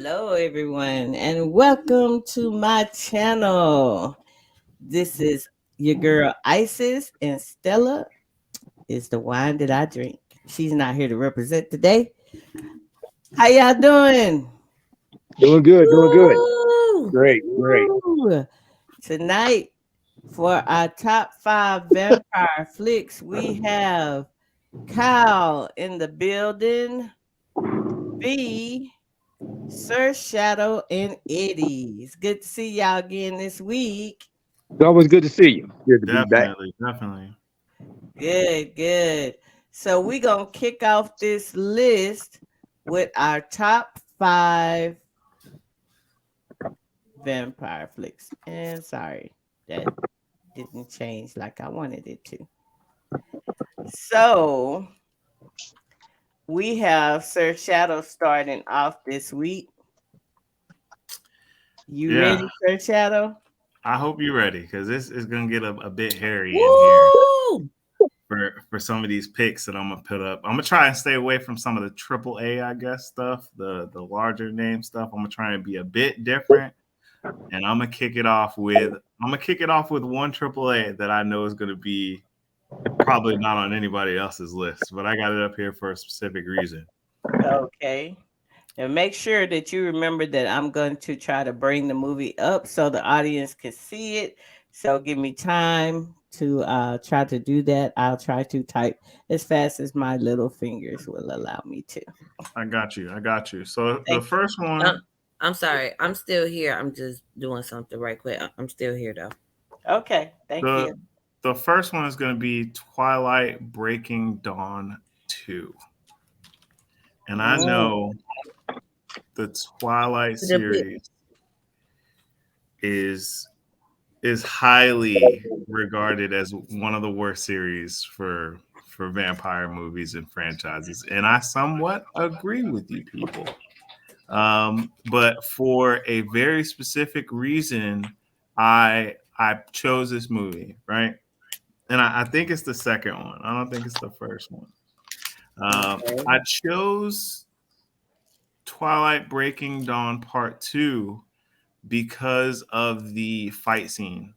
Hello, everyone, and welcome to my channel. This is your girl Isis, and Stella is the wine that I drink. She's not here to represent today. How y'all doing? Doing good, doing good. Woo! Great, great. Woo! Tonight, for our top five vampire flicks, we have Kyle in the building, B, Sir Shadow, and Eddie. It's good to see y'all again this week. It's always good to see you. Good to be back. Definitely. Good, good. So we're gonna kick off this list with our top five vampire flicks. And sorry, that didn't change like I wanted it to. So we have Sir Shadow starting off this week. You Yeah. ready, Sir Shadow? I hope you're ready because this is gonna get a bit hairy in here Woo! for some of these picks that I'm gonna put up. I'm gonna try and stay away from some of the triple A, I guess, stuff, the larger name stuff. I'm gonna try and be a bit different. And I'm gonna kick it off with one triple A that I know is gonna be probably not on anybody else's list, but I got it up here for a specific reason. Okay. And make sure that you remember that I'm going to try to bring the movie up so the audience can see it. So give me time to try to do that. I'll try to type as fast as my little fingers will allow me to. I got you. I got you. So the Thank first Uh, one, I'm sorry. I'm still here. I'm just doing something right quick. I'm still here though. you. Okay. Thank the you. the first one is going to be Twilight Breaking Dawn 2. And I Mm, know the Twilight series is is highly regarded as one of the worst series for vampire movies and franchises. And I somewhat agree with you people. But for a very specific reason, I chose this movie, right? And I think it's the second one. I don't think it's the first one. okay. I chose Twilight Breaking Dawn Part 2 because of the fight scene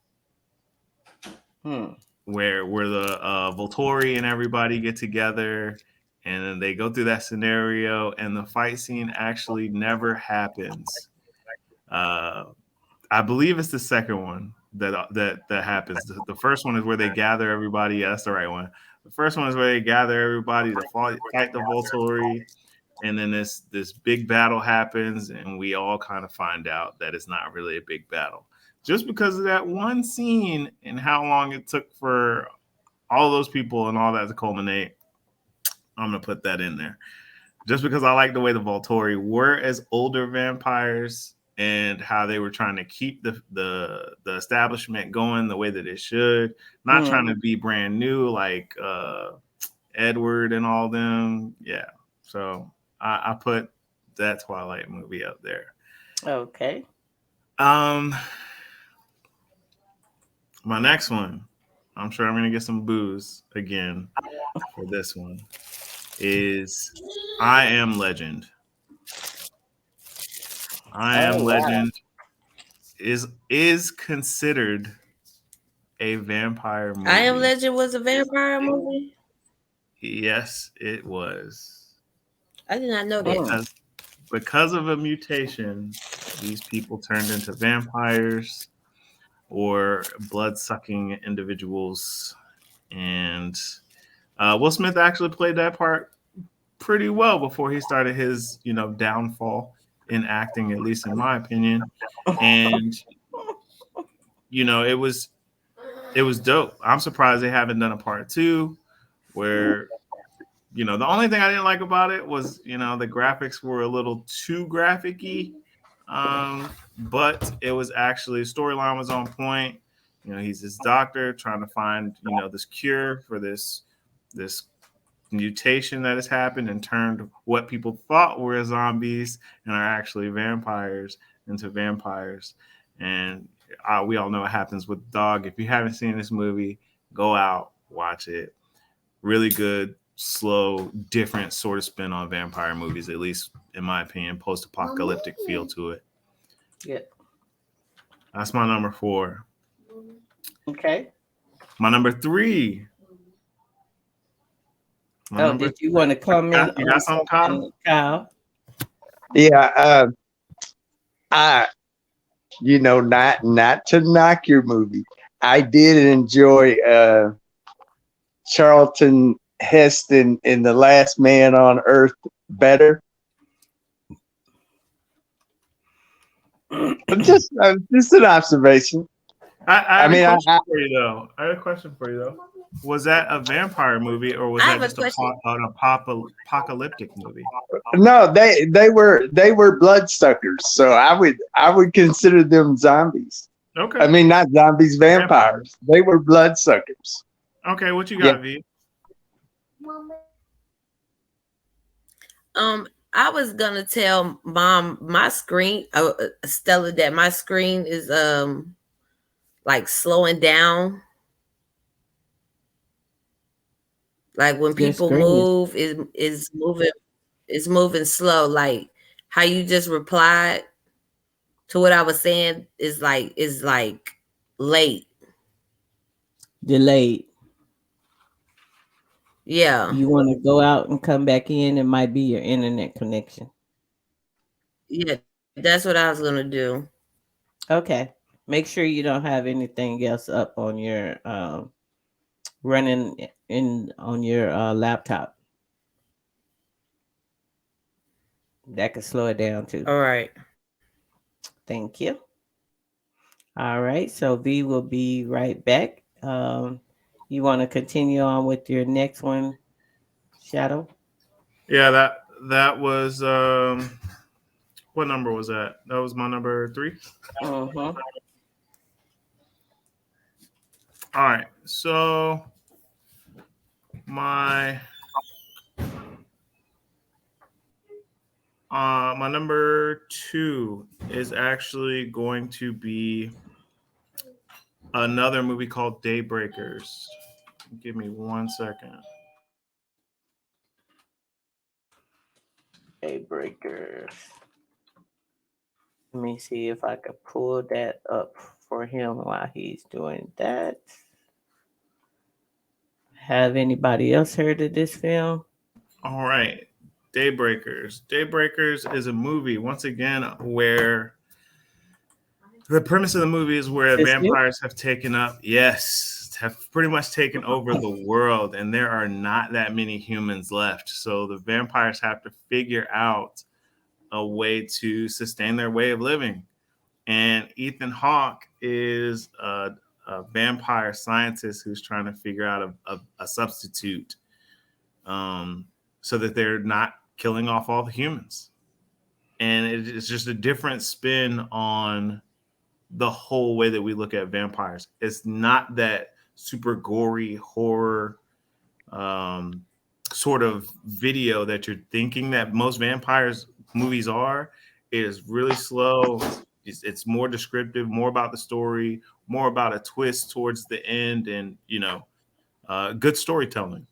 Hmm. where the Volturi and everybody get together and then they go through that scenario and the fight scene actually never happens. Uh, I believe it's the second one that happens. The first one is where they gather everybody. Yeah, that's the right one. The first one is where they gather everybody to fight the Volturi, and then this big battle happens, and we all kind of find out that it's not really a big battle, just because of that one scene and how long it took for all those people and all that to culminate. I'm gonna put that in there just because I like the way the Volturi were as older vampires and how they were trying to keep the establishment going the way that it should, not Hmm. trying to be brand new like Edward and all them. Yeah, so I put that Twilight movie up there. Okay. Um, my next one, I'm sure I'm gonna get some booze again for this one. Is I Am Legend. I Am Oh wow. Legend is considered a vampire I Am movie. Legend was a vampire movie. Yes, it was. I did not know that. Hmm. Because of a mutation, these people turned into vampires or blood sucking individuals. And Will Smith actually played that part pretty well before he started his, downfall in acting, at least in my opinion. And it was dope. I'm surprised they haven't done a part two where the only thing I didn't like about it was the graphics were a little too graphic-y. But it was actually storyline was on point. He's this doctor trying to find this cure for this mutation that has happened and turned what people thought were zombies and are actually vampires into vampires. And we all know what happens with Dog. If you haven't seen this movie, go out, watch it. Really good. slow, different sort of spin on vampire movies, at least in my opinion, post-apocalyptic feel to it. Yeah. That's my number 4. Okay. My number 3. Did you want to comment You got something, Kyle? Kyle? Yeah, not to knock your movie. I did enjoy Charlton Heston in The Last Man on Earth better. Just an observation. I have a question for you though. Was that a vampire movie or was that just an apocalyptic movie? No, they were bloodsuckers, so I would consider them zombies. Okay. I mean, not zombies, vampires. They were bloodsuckers. Okay, what you got, V? I was gonna tell Mom my screen, Stella, that my screen is like slowing down. Like when people move, is moving slow. Like how you just replied to what I was saying is like late. Delayed. Yeah. You want to go out and come back in? It might be your internet connection. Yeah, that's what I was gonna do. Okay. Make sure you don't have anything else up on your running on your laptop. That could slow it down too. All right. Thank you. All right. So V will be right back. You want to continue on with your next one, Shadow? Yeah, that was what number was that? That was my number 3. Uh-huh. All right. So my number 2 is actually going to be another movie called Daybreakers. Give me 1 second. Daybreakers. Let me see if I could pull that up for him while he's doing that. Have anybody else heard of this film? All right. Daybreakers. Daybreakers is a movie, once again, where the premise of the movie is where vampires have pretty much taken over the world, and there are not that many humans left. So the vampires have to figure out a way to sustain their way of living. And Ethan Hawke is a vampire scientist who's trying to figure out a substitute so that they're not killing off all the humans. And it's just a different spin on the whole way that we look at vampires. It's not that super gory horror sort of video that you're thinking that most vampires movies are. It is really slow. It's more descriptive, more about the story, more about a twist towards the end, and good storytelling,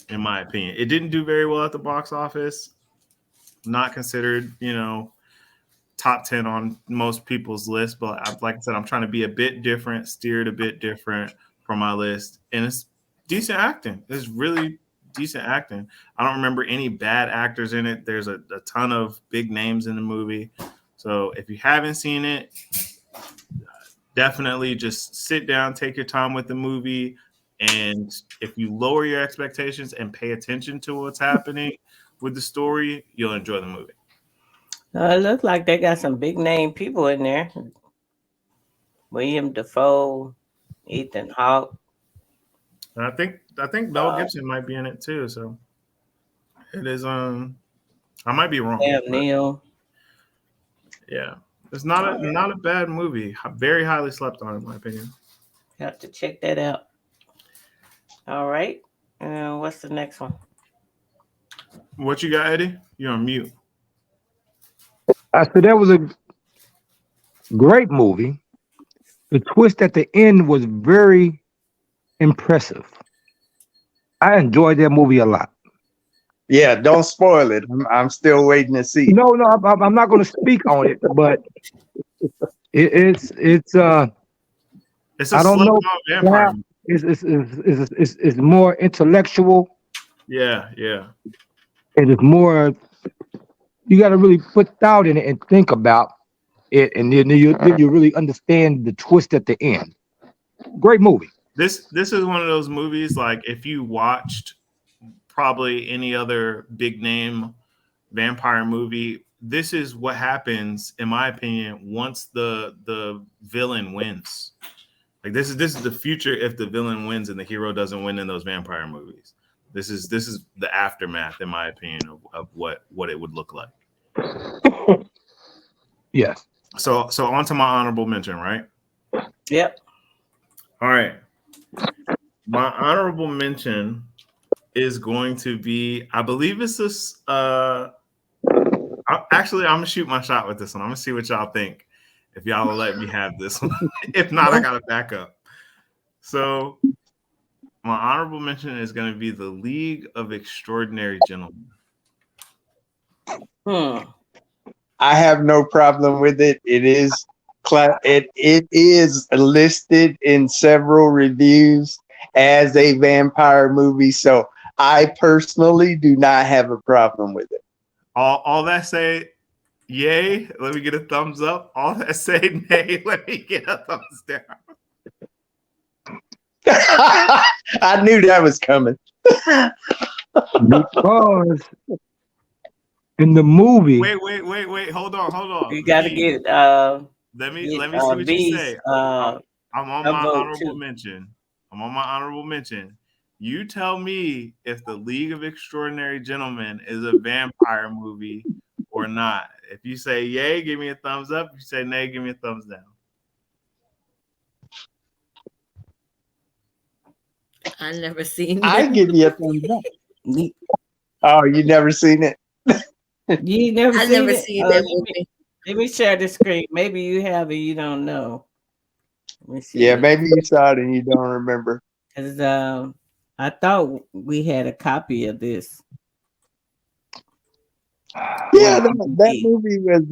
in my opinion. It didn't do very well at the box office. Not considered, top 10 on most people's list, but like I said, I'm trying to be a bit different, steered a bit different from my list, and it's decent acting. It's really decent acting. I don't remember any bad actors in it. There's a ton of big names in the movie. So if you haven't seen it, definitely just sit down, take your time with the movie. And if you lower your expectations and pay attention to what's happening with the story, you'll enjoy the movie. It looks like they got some big name people in there. William Dafoe, Ethan Hawke. I think Mel Gibson might be in it too. So it is. I might be wrong. Sam Neill. Yeah, it's not a bad movie. Very highly slept on, in my opinion. Have to check that out. All right. And what's the next one? What you got, Eddie? You're on mute. I said that was a great movie. The twist at the end was very impressive. I enjoyed that movie a lot. Yeah, don't spoil it. I'm still waiting to see. No, I'm not going to speak on it, but it's It's a I don't slow know. down vampire. It's more intellectual. Yeah, yeah. It is more. You got to really put thought in it and think about it, and then you really understand the twist at the end. Great movie. This is one of those movies like if you watched probably any other big name vampire movie, this is what happens, in my opinion, once the villain wins. Like this is the future if the villain wins and the hero doesn't win in those vampire movies. This is the aftermath, in my opinion, of what it would look like. Yes. So on to my honorable mention, right? Yep. All right. My honorable mention is going to be, I believe it's this. Actually, I'm gonna shoot my shot with this one. I'm gonna see what y'all think. If y'all will let me have this one. If not, I gotta back up. So my honorable mention is going to be the League of Extraordinary Gentlemen. I have no problem with it. It is listed in several reviews as a vampire movie, so I personally do not have a problem with it. All that say yay, let me get a thumbs up. All that say nay, let me get a thumbs down. I knew that was coming. Because in the movie, Wait, hold on. You got to get let me see what V's, you say. I'm on my honorable too. mention. I'm on my honorable mention. You tell me if the League of Extraordinary Gentlemen is a vampire movie or not. If you say yay, give me a thumbs up. If you say nay, give me a thumbs down. I never seen it. I give you a thumbs up. Oh, you never seen it? You never I seen never it? seen that movie. Let me share the screen. Maybe you have and you don't know. Let me see. Yeah, maybe you saw it and you don't remember. Because I thought we had a copy of this. Yeah, that movie was.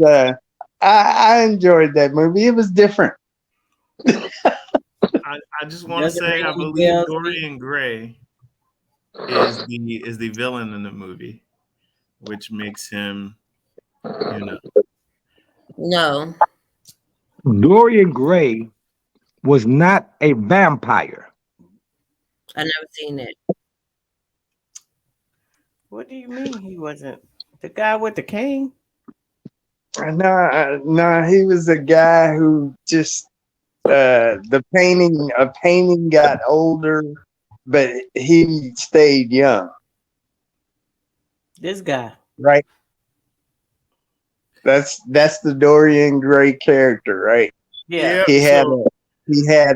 I enjoyed that movie. It was different. I just want to say I believe Dorian Gray is the villain in the movie, which makes him, No. Dorian Gray was not a vampire. I never seen it. What do you mean he wasn't? The guy with the cane? No, he was a guy who just a painting got older, but he stayed young. This guy, right? That's the Dorian Gray character, right? Yeah. He had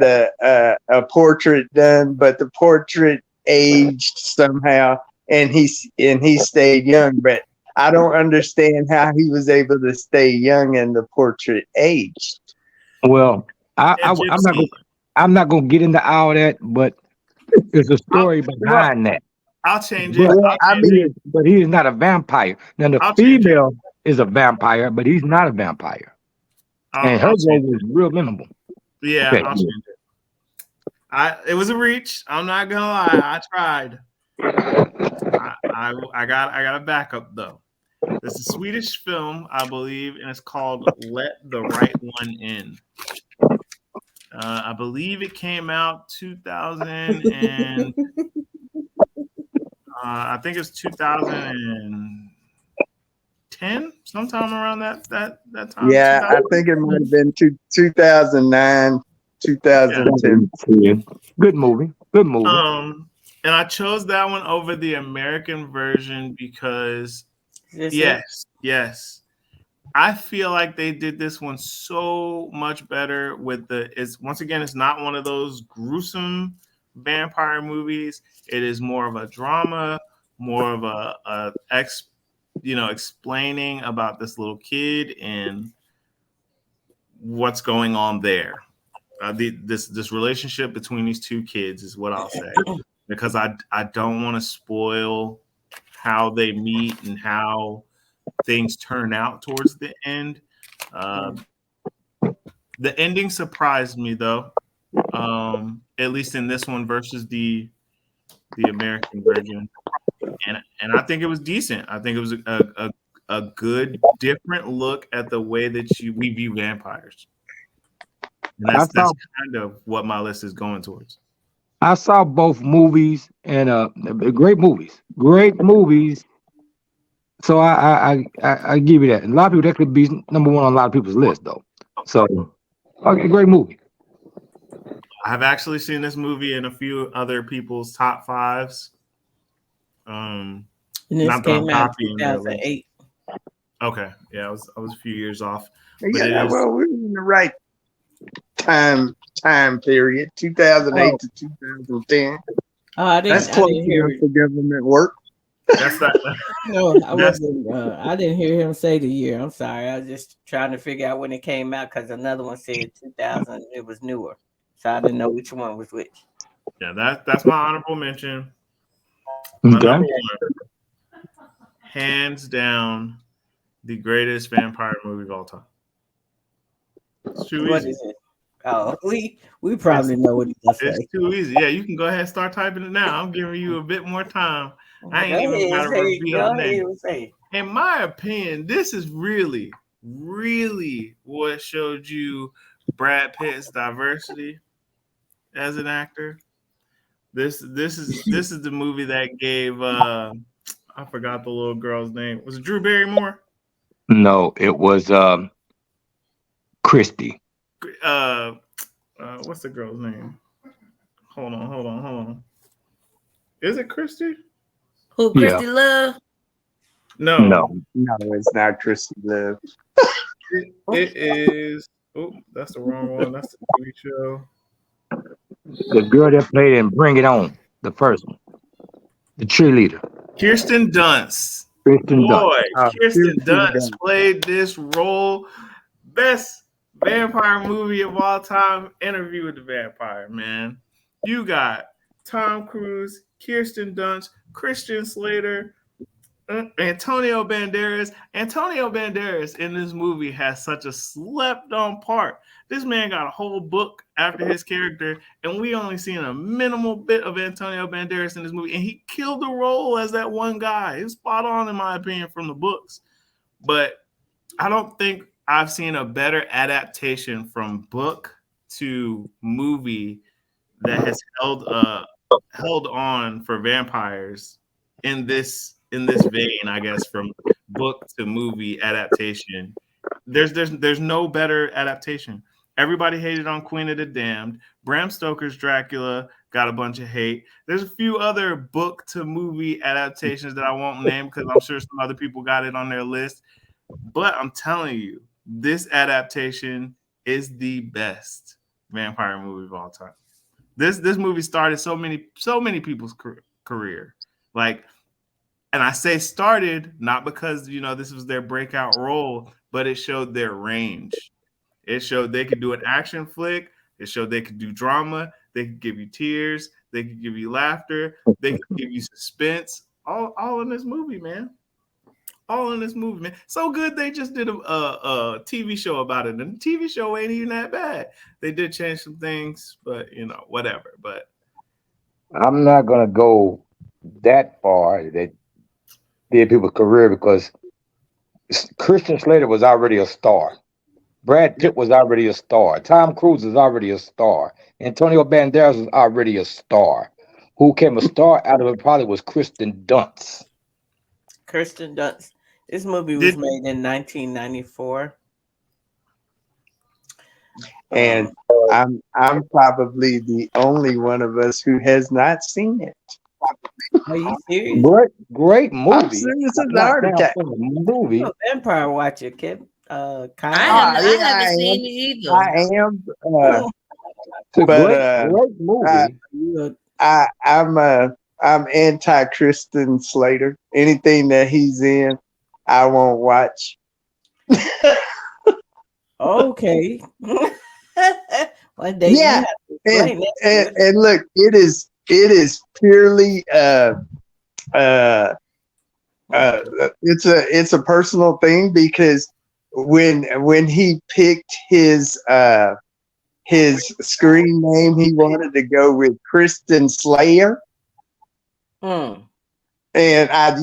a portrait done, but the portrait aged somehow, and he stayed young. But I don't understand how he was able to stay young and the portrait aged. Well, I'm not gonna get into all that, but there's a story behind that. I'll change it. But he is not a vampire. Now the female is a vampire, but he's not a vampire. And her role was real minimal. Yeah, Okay. I'll change it. It was a reach. I'm not gonna lie. I tried. I got a backup though. It's a Swedish film, I believe, and it's called Let the Right One In. I believe it came out 2000 and I think it's 2010, sometime around that time. Yeah, I think it might have been 2009, 2010. Yeah. Good movie. And I chose that one over the American version because yes. I feel like they did this one so much better with it's not one of those gruesome vampire movies. It is more of a drama, more of a explaining about this little kid and what's going on there. This relationship between these two kids is what I'll say. because I don't want to spoil how they meet and how things turn out towards the end. The ending surprised me though, at least in this one versus the American version, and I think it was decent. I think it was a good different look at the way that we view vampires, and that's kind of what my list is going towards. I saw both movies and great movies. So I give you that. And a lot of people, that could be number one on a lot of people's list though. So okay, great movie. I've actually seen this movie in a few other people's top fives. And this came out in 2008. Okay, yeah, I was a few years off. Yeah, well, we're in the right time period, 2008 to 2010. Oh, I didn't hear for government work. That's not. No, I wasn't. I didn't hear him say the year. I'm sorry. I was just trying to figure out when it came out because another one said 2000. It was newer, so I didn't know which one was which. Yeah, that's my honorable mention. My number one, hands down, the greatest vampire movie of all time. It's too easy. What is it? Oh, we probably know what he's gonna say. It's too easy. Yeah, you can go ahead and start typing it now. I'm giving you a bit more time. I ain't even got to reveal the name. In my opinion, this is really, really what showed you Brad Pitt's diversity as an actor. This is the movie that gave I forgot the little girl's name. Was it Drew Barrymore? No, it was Christy. What's the girl's name? Hold on. Is it Christy? Who, Christy Love? No, it's not Christy Love. It is. Oh, that's the wrong one. That's the TV show. The girl that played in Bring It On, the first one, the cheerleader. Kirsten Dunst. Kirsten Dunst played this role. Best vampire movie of all time. Interview with the Vampire, man. You got Tom Cruise, Kirsten Dunst, Christian Slater, Antonio Banderas. Antonio Banderas in this movie has such a slept-on part. This man got a whole book after his character, and we only seen a minimal bit of Antonio Banderas in this movie, and he killed the role as that one guy. He was spot on, in my opinion, from the books. But I don't think I've seen a better adaptation from book to movie that has held on for vampires in this vein, I guess, from book to movie adaptation. There's no better adaptation. Everybody hated on Queen of the Damned. Bram Stoker's Dracula got a bunch of hate. There's a few other book to movie adaptations that I won't name because I'm sure some other people got it on their list. But I'm telling you, this adaptation is the best vampire movie of all time. This movie started so many people's career. Like, and I say started not because this was their breakout role, but it showed their range. It showed they could do an action flick. It showed they could do drama. They could give you tears. They could give you laughter. They could give you suspense. All in this movie, man. All in this movie, man. So good they just did a TV show about it. And the TV show ain't even that bad. They did change some things, but whatever. But I'm not gonna go that far that did people's career because Christian Slater was already a star. Brad Pitt was already a star. Tom Cruise is already a star. Antonio Banderas was already a star. Who came a star out of it probably was Kirsten Dunst. Kirsten Dunst. This movie was made in 1994. And I'm probably the only one of us who has not seen it. Are you serious? Great movie. I'm serious as a heart attack. Movie. Vampire watcher, Kip. Kyle. I haven't seen it either. I am. Great movie. I'm anti Christian Slater. Anything that he's in, I won't watch. Okay. One day. Yeah. And look, it is is purely it's a personal thing because when he picked his screen name, he wanted to go with Kristen Slayer. Hmm. And I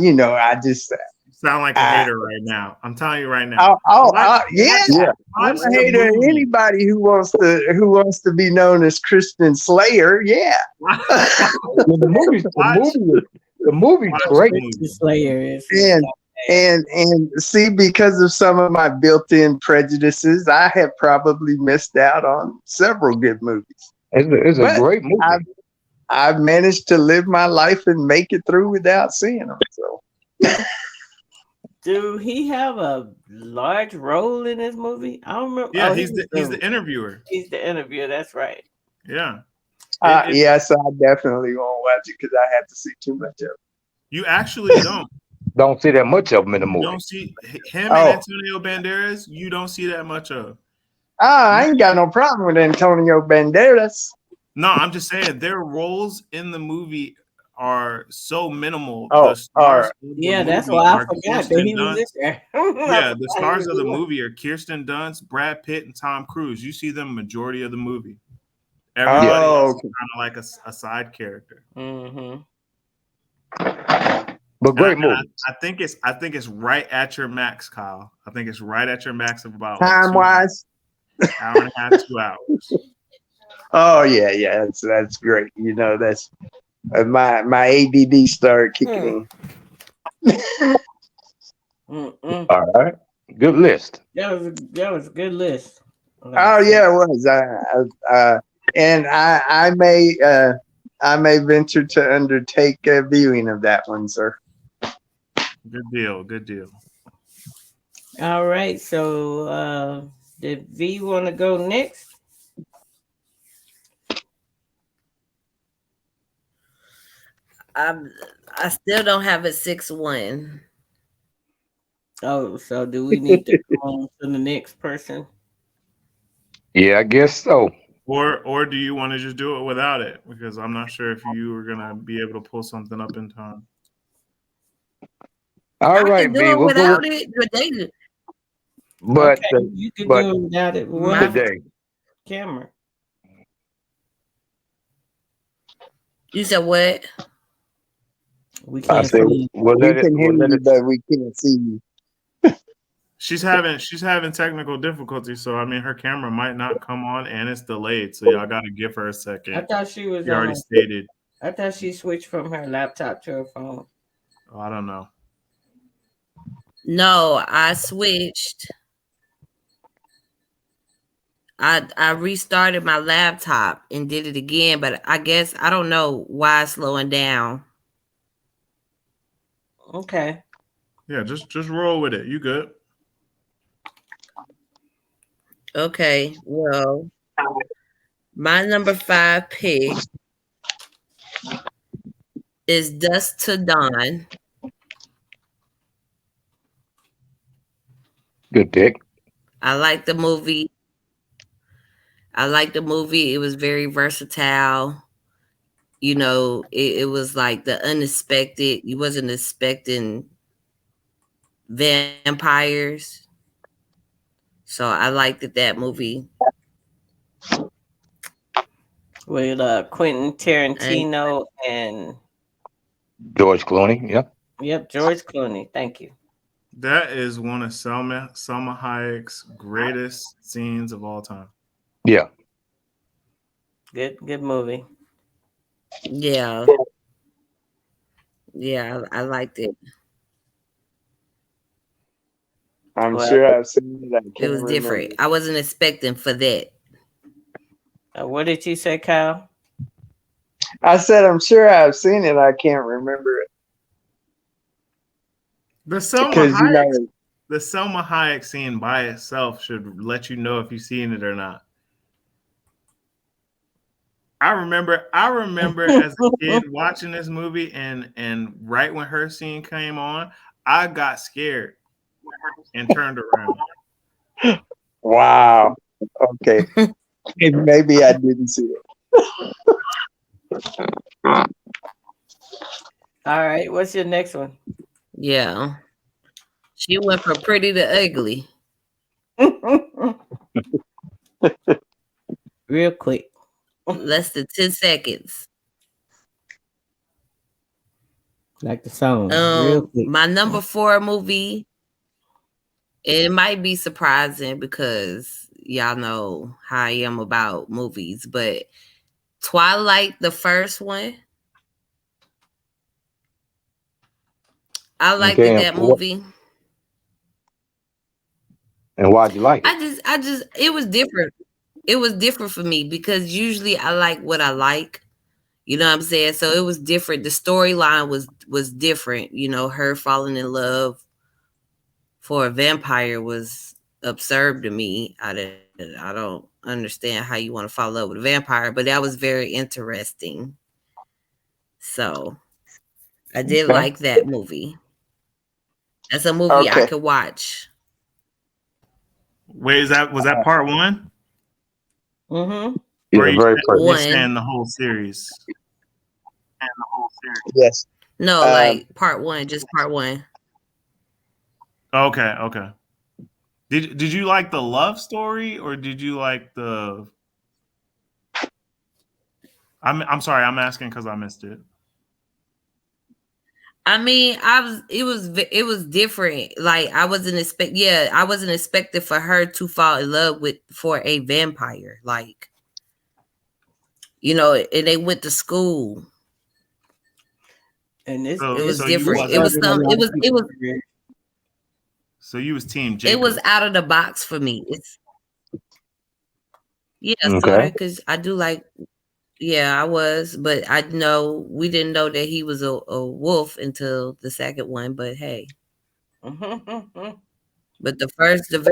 just Sound like a hater right now. I'm telling you right now. yeah. I'm a hater of anybody who wants to be known as Kristen Slayer. Yeah. The movie's great. Slayer is. And see, because of some of my built-in prejudices, I have probably missed out on several good movies. It's a great movie. I've managed to live my life and make it through without seeing them. So, do he have a large role in this movie? I don't remember. Yeah, he's the interviewer. He's the interviewer. That's right. Yeah. Yes, I definitely won't watch it because I have to see too much of it. You actually don't see that much of him in the movie. You don't see him and Antonio Banderas. You don't see that much of. I ain't got no problem with Antonio Banderas. No, I'm just saying their roles in the movie are so minimal. That's why I forgot that he was there. Yeah, the stars of the movie are Kirsten Dunst, Brad Pitt, and Tom Cruise. You see them majority of the movie. Everybody else is kind of like a side character. Mm-hmm. But great movie. I think it's right at your max, Kyle. I think it's right at your max of about time wise. Hour and a half, 2 hours. Oh yeah, that's great. That's my ADD started kicking in. All right, good list. That was a good list. Oh yeah, it was. And I may venture to undertake a viewing of that one, sir. Good deal. All right, so did V want to go next? I still don't have a 6-1. Oh, so do we need to go on to the next person? Yeah, I guess so. Or do you want to just do it without it? Because I'm not sure if you were gonna be able to pull something up in time. All right, can do it without it. But you can do it without it. Today, camera. You said what? We can't see you. We can hear you, but we can't see you. She's having technical difficulties, so I mean her camera might not come on, and it's delayed. So y'all got to give her a second. I thought she was. You already stated. I thought she switched from her laptop to her phone. Oh, I don't know. No, I switched. I restarted my laptop and did it again, but I guess I don't know why it's slowing down. Okay. Yeah, just roll with it. You good? Okay. Well, my number 5 pick is Dusk to Dawn. Good pick. I like the movie. It was very versatile. It was like the unexpected. You wasn't expecting vampires. So I liked that movie. With Quentin Tarantino and George Clooney. Yep, George Clooney. Thank you. That is one of Salma Hayek's greatest scenes of all time. Yeah. Good movie. Yeah. Yeah, I liked it. I'm sure I've seen it. It was different. I wasn't expecting for that. What did you say, Kyle? I said I'm sure I've seen it. I can't remember it. The Salma Hayek scene by itself should let you know if you've seen it or not. I remember as a kid watching this movie and right when her scene came on, I got scared and turned around. Wow. Okay. Maybe I didn't see it. All right, what's your next one? Yeah. She went from pretty to ugly. Real quick. Less than 10 seconds. Like the song. Real quick. My number 4 movie, it might be surprising because y'all know how I am about movies, but Twilight, the first one. I liked that movie. And why'd you like it? I just, it was different. It was different for me because usually I like what I like. You know what I'm saying? So it was different. The storyline was different. You know, her falling in love for a vampire was absurd to me. I don't understand how you want to fall in love with a vampire, but that was very interesting. So I did like that movie. That's a movie I could watch. Wait, was that part 1? Mm-hmm. Yeah, Or very you saying the whole series? Yes. No, like part 1, just part 1. Okay. Did you like the love story or did you like the? I'm sorry, I'm asking because I missed it. I mean, it was different. Like I wasn't expecting for her to fall in love for a vampire. Like, you know, and they went to school. And it was different. It was So you was team Jacob. It was out of the box for me. Sorry, because I do like. Yeah, I was, but I know we didn't know that he was a wolf until the second one. But hey, but the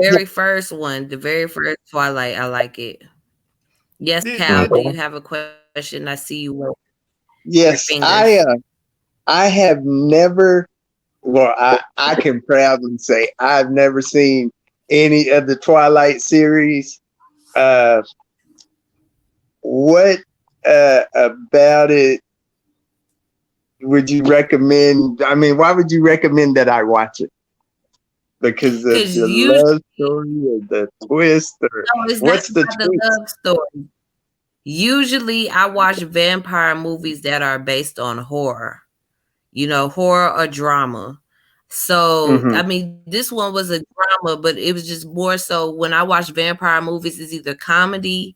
very first one, the very first Twilight, I like it. Yes, Cal, do you have a question? I see you. Yes, I have never. Well, I can proudly say I've never seen any of the Twilight series. What about it would you recommend? I mean, why would you recommend that I watch it? Because of the love story or the twist, or what's the love story? Usually, I watch vampire movies that are based on horror. You know, horror or drama. So, I mean, this one was a drama, but it was just more so when I watch vampire movies, it's either comedy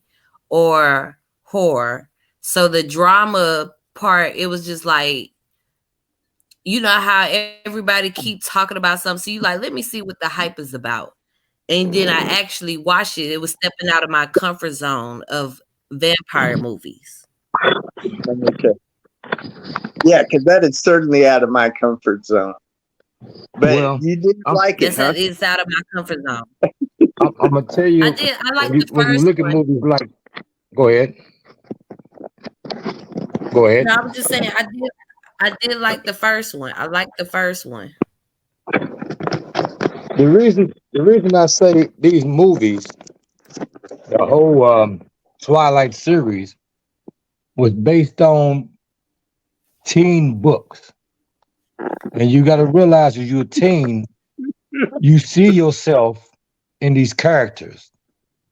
or horror. So the drama part, it was just like, you know how everybody keeps talking about something. So you like, let me see what the hype is about. And then I actually watched it. It was stepping out of my comfort zone of vampire movies. Okay. Yeah, because that is certainly out of my comfort zone. But you didn't like it, huh? It's out of my comfort zone. I'm gonna tell you. I like the first one. When you look at movies like, go ahead. Go ahead. No, I was just saying I did like the first one. I like the first one. The reason I say these movies, the whole Twilight series, was based on teen books. And you got to realize as you're a teen, you see yourself in these characters,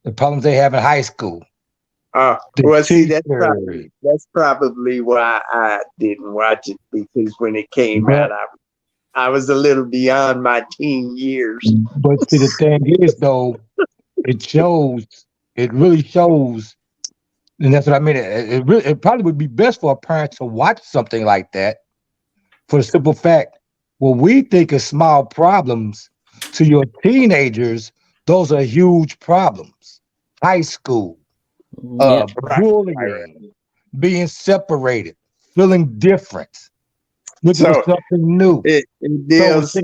the problems they have in high school. Well, see, that's probably why I didn't watch it, because when it came out, I was a little beyond my teen years. But see, the thing is, though, it really shows, and that's what I mean. It probably would be best for a parent to watch something like that, for the simple fact, what we think are small problems to your teenagers, those are huge problems. High school. Bullying, being separated, feeling different, looking for something new. It deals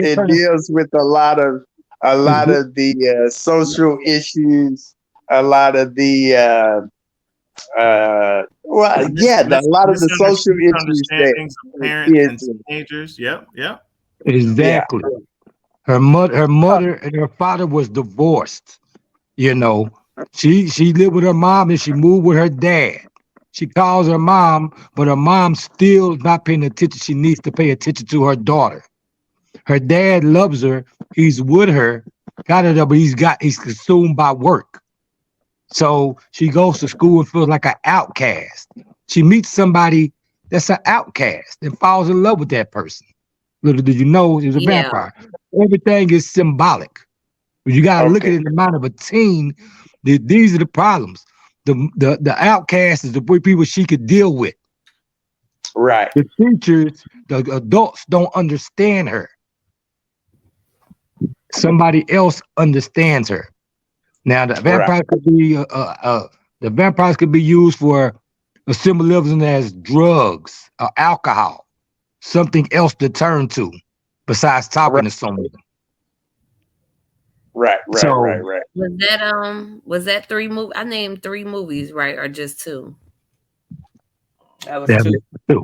with a lot of the social issues, a lot of the a lot of the social issues that parents and teenagers. Yep. Exactly. Yeah. Her mother and her father was divorced. You know. She lived with her mom and she moved with her dad. She calls her mom, but her mom still not paying the attention she needs to pay attention to her daughter. Her dad loves her. He's with her, got her there, but he's consumed by work. So she goes to school and feels like an outcast. She meets somebody that's an outcast and falls in love with that person. Little did you know he was a vampire. Everything is symbolic. But you gotta look at it in the mind of a teen. These are the problems. The outcast is the people she could deal with. Right. The teachers, the adults don't understand her. Somebody else understands her. Now the vampire could be the vampires could be used for a symbolism as drugs or alcohol, something else to turn to besides talking to someone. Right. Was that 3 movies? I named 3 movies, right? Or just 2? That was 2.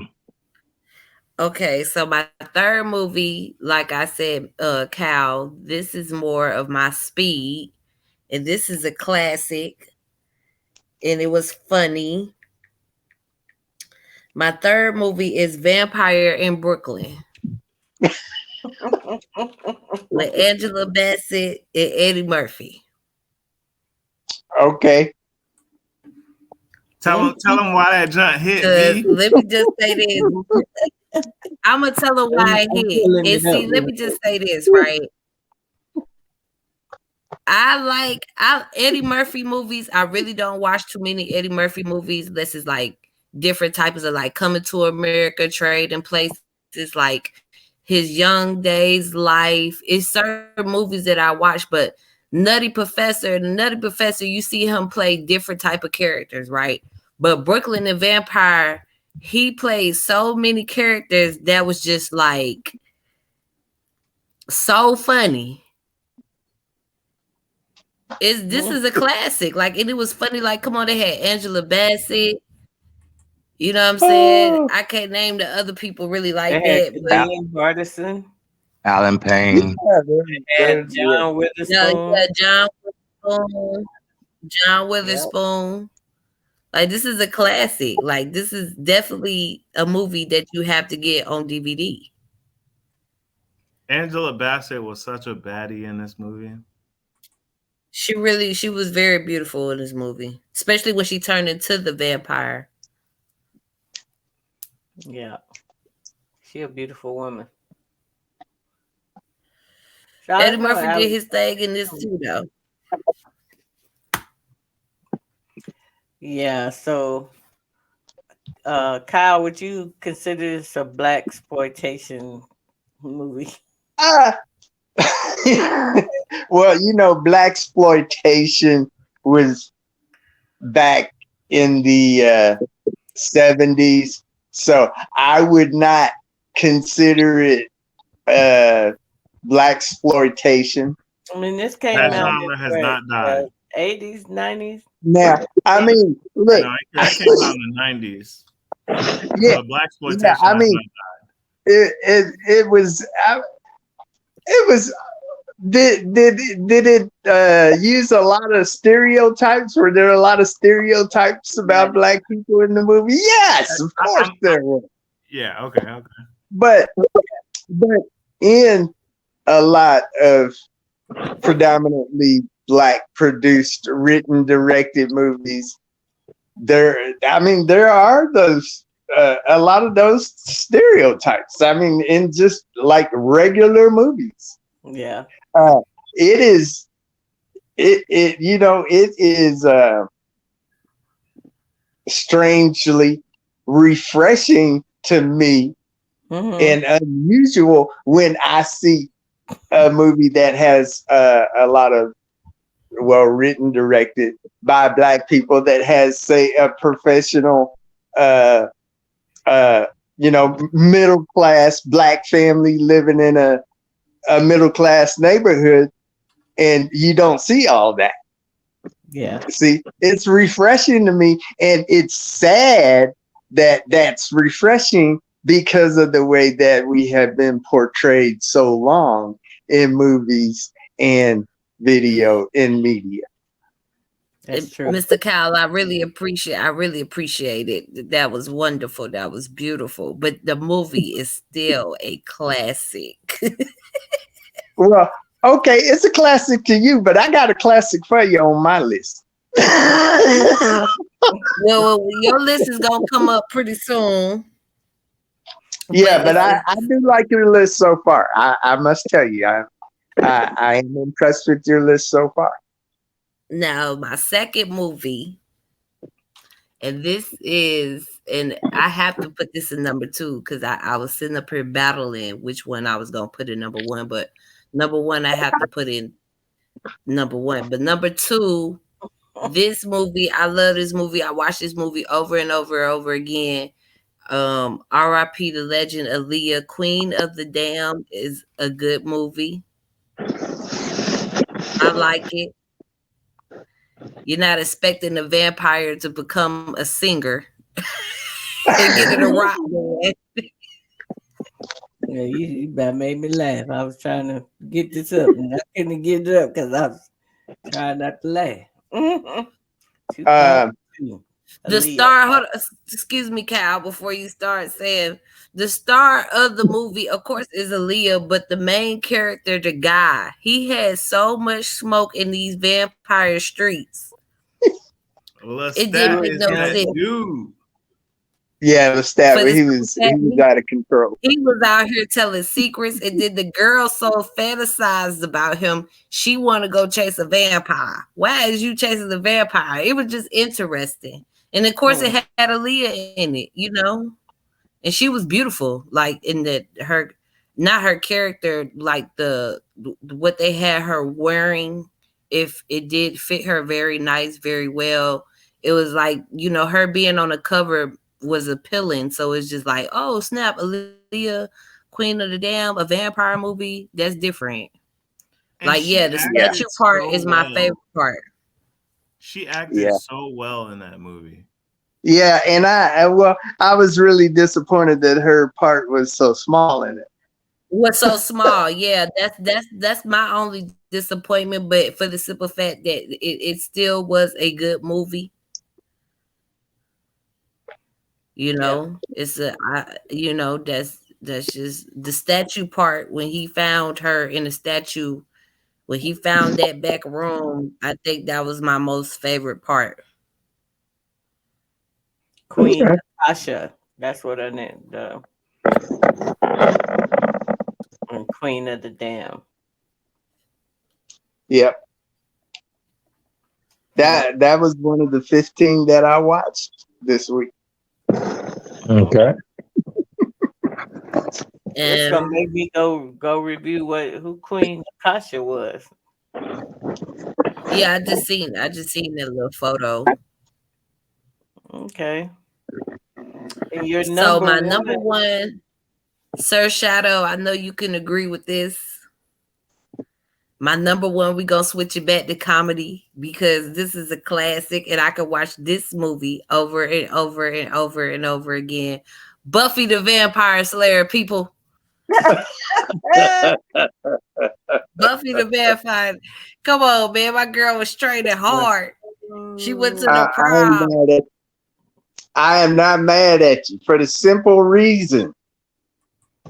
Okay, so my 3rd movie, like I said, Cal, this is more of my speed. And this is a classic. And it was funny. My 3rd movie is Vampire in Brooklyn. With Angela Bassett and Eddie Murphy. Okay. Tell them why that junk hit me. Let me just say this. I'm gonna tell them why it hit. And see, let me just say this, right? I Eddie Murphy movies. I really don't watch too many Eddie Murphy movies. This is like different types of like Coming to America, Trading Places, like his young days life. It's certain movies that I watch, but Nutty Professor, you see him play different type of characters, right? But Brooklyn the Vampire, he played so many characters that was just like so funny. This is a classic. Like, and it was funny. Like, come on, they had Angela Bassett. You know what I'm saying? I can't name the other people really like that. But Hardison, Alan Payne, John Witherspoon. John Witherspoon. Yep. Like, this is a classic. Like, this is definitely a movie that you have to get on DVD. Angela Bassett was such a baddie in this movie. She was very beautiful in this movie, especially when she turned into the vampire. Yeah, she a beautiful woman. Eddie Murphy did his thing in this too, though. Yeah, so Kyle, would you consider this a blaxploitation movie? Well, blaxploitation was back in the 70s, so I would not consider it blaxploitation. I mean, this came that out genre has not died. 80s, 90s. Now, I mean, look, that came out in the 90s. Yeah, blaxploitation. Yeah, I mean, it was. Did it use a lot of stereotypes? Were there a lot of stereotypes about black people in the movie? Yes, of course there were. Yeah, okay. But in a lot of predominantly black produced, written, directed movies, there are those a lot of those stereotypes. I mean, in just like regular movies. Yeah. It is strangely refreshing to me and unusual when I see a movie that has a lot of written, directed by black people that has, say, a professional middle class black family living in a middle class neighborhood, and you don't see all that. Yeah. See, it's refreshing to me, and it's sad that that's refreshing because of the way that we have been portrayed so long in movies and video in media. That's true. Mr. Kyle, I really appreciate it. That was wonderful. That was beautiful. But the movie is still a classic. Well, okay, it's a classic to you, but I got a classic for you on my list. Well, your list is gonna come up pretty soon. Yeah, but I do like your list so far. I must tell you, I am impressed with your list so far. Now, my second movie, and I have to put this in number 2 because I was sitting up here battling which one I was gonna put in number 1, but number 1 I have to put in number 1. But number 2, this movie, I love this movie. I watched this movie over and over and over again. R.I.P. The Legend of Leah. Queen of the Damned is a good movie. I like it. You're not expecting a vampire to become a singer and get it a rock. Yeah, you about made me laugh. I was trying to get this up, and I couldn't get it up because I was trying not to laugh. 2002. The star, excuse me, Cal, before you start saying, the star of the movie, of course, is Aaliyah, but the main character, the guy, he had so much smoke in these vampire streets. It didn't make no sense. Dude. Yeah, the stabber, he was out of control. He was out here telling secrets, and then the girl so fantasized about him, she want to go chase a vampire. Why is you chasing a vampire? It was just interesting. And of course, it had Aaliyah in it, you know, and she was beautiful. Like in not her character, like what they had her wearing. If it did fit her very nice, very well. It was like, you know, her being on the cover was appealing. So it's just like, oh snap, Aaliyah, Queen of the Damned, a vampire movie. That's different. And like, yeah, the statue part is my favorite part. She acted so well in that movie. Yeah, and I was really disappointed that her part was so small in it. Was so small, yeah. That's my only disappointment. But for the simple fact that it still was a good movie. You know, it's you know, that's just the statue part when he found her in the statue. When he found that back room, I think that was my most favorite part. Queen Natasha. That's what her name. Queen of the Damned. Yep. That was one of the 15 that I watched this week. Okay. It's gonna make me go review who Queen Natasha was. Yeah, I just seen that little photo. Okay. And so my number one, Sir Shadow, I know you can agree with this. My number one, we gonna switch it back to comedy because this is a classic and I could watch this movie over and over and over and over again. Buffy the Vampire Slayer, people. Buffy the Vampire. Come on, man. My girl was training hard. She went to the prom. I am not mad at you for the simple reason.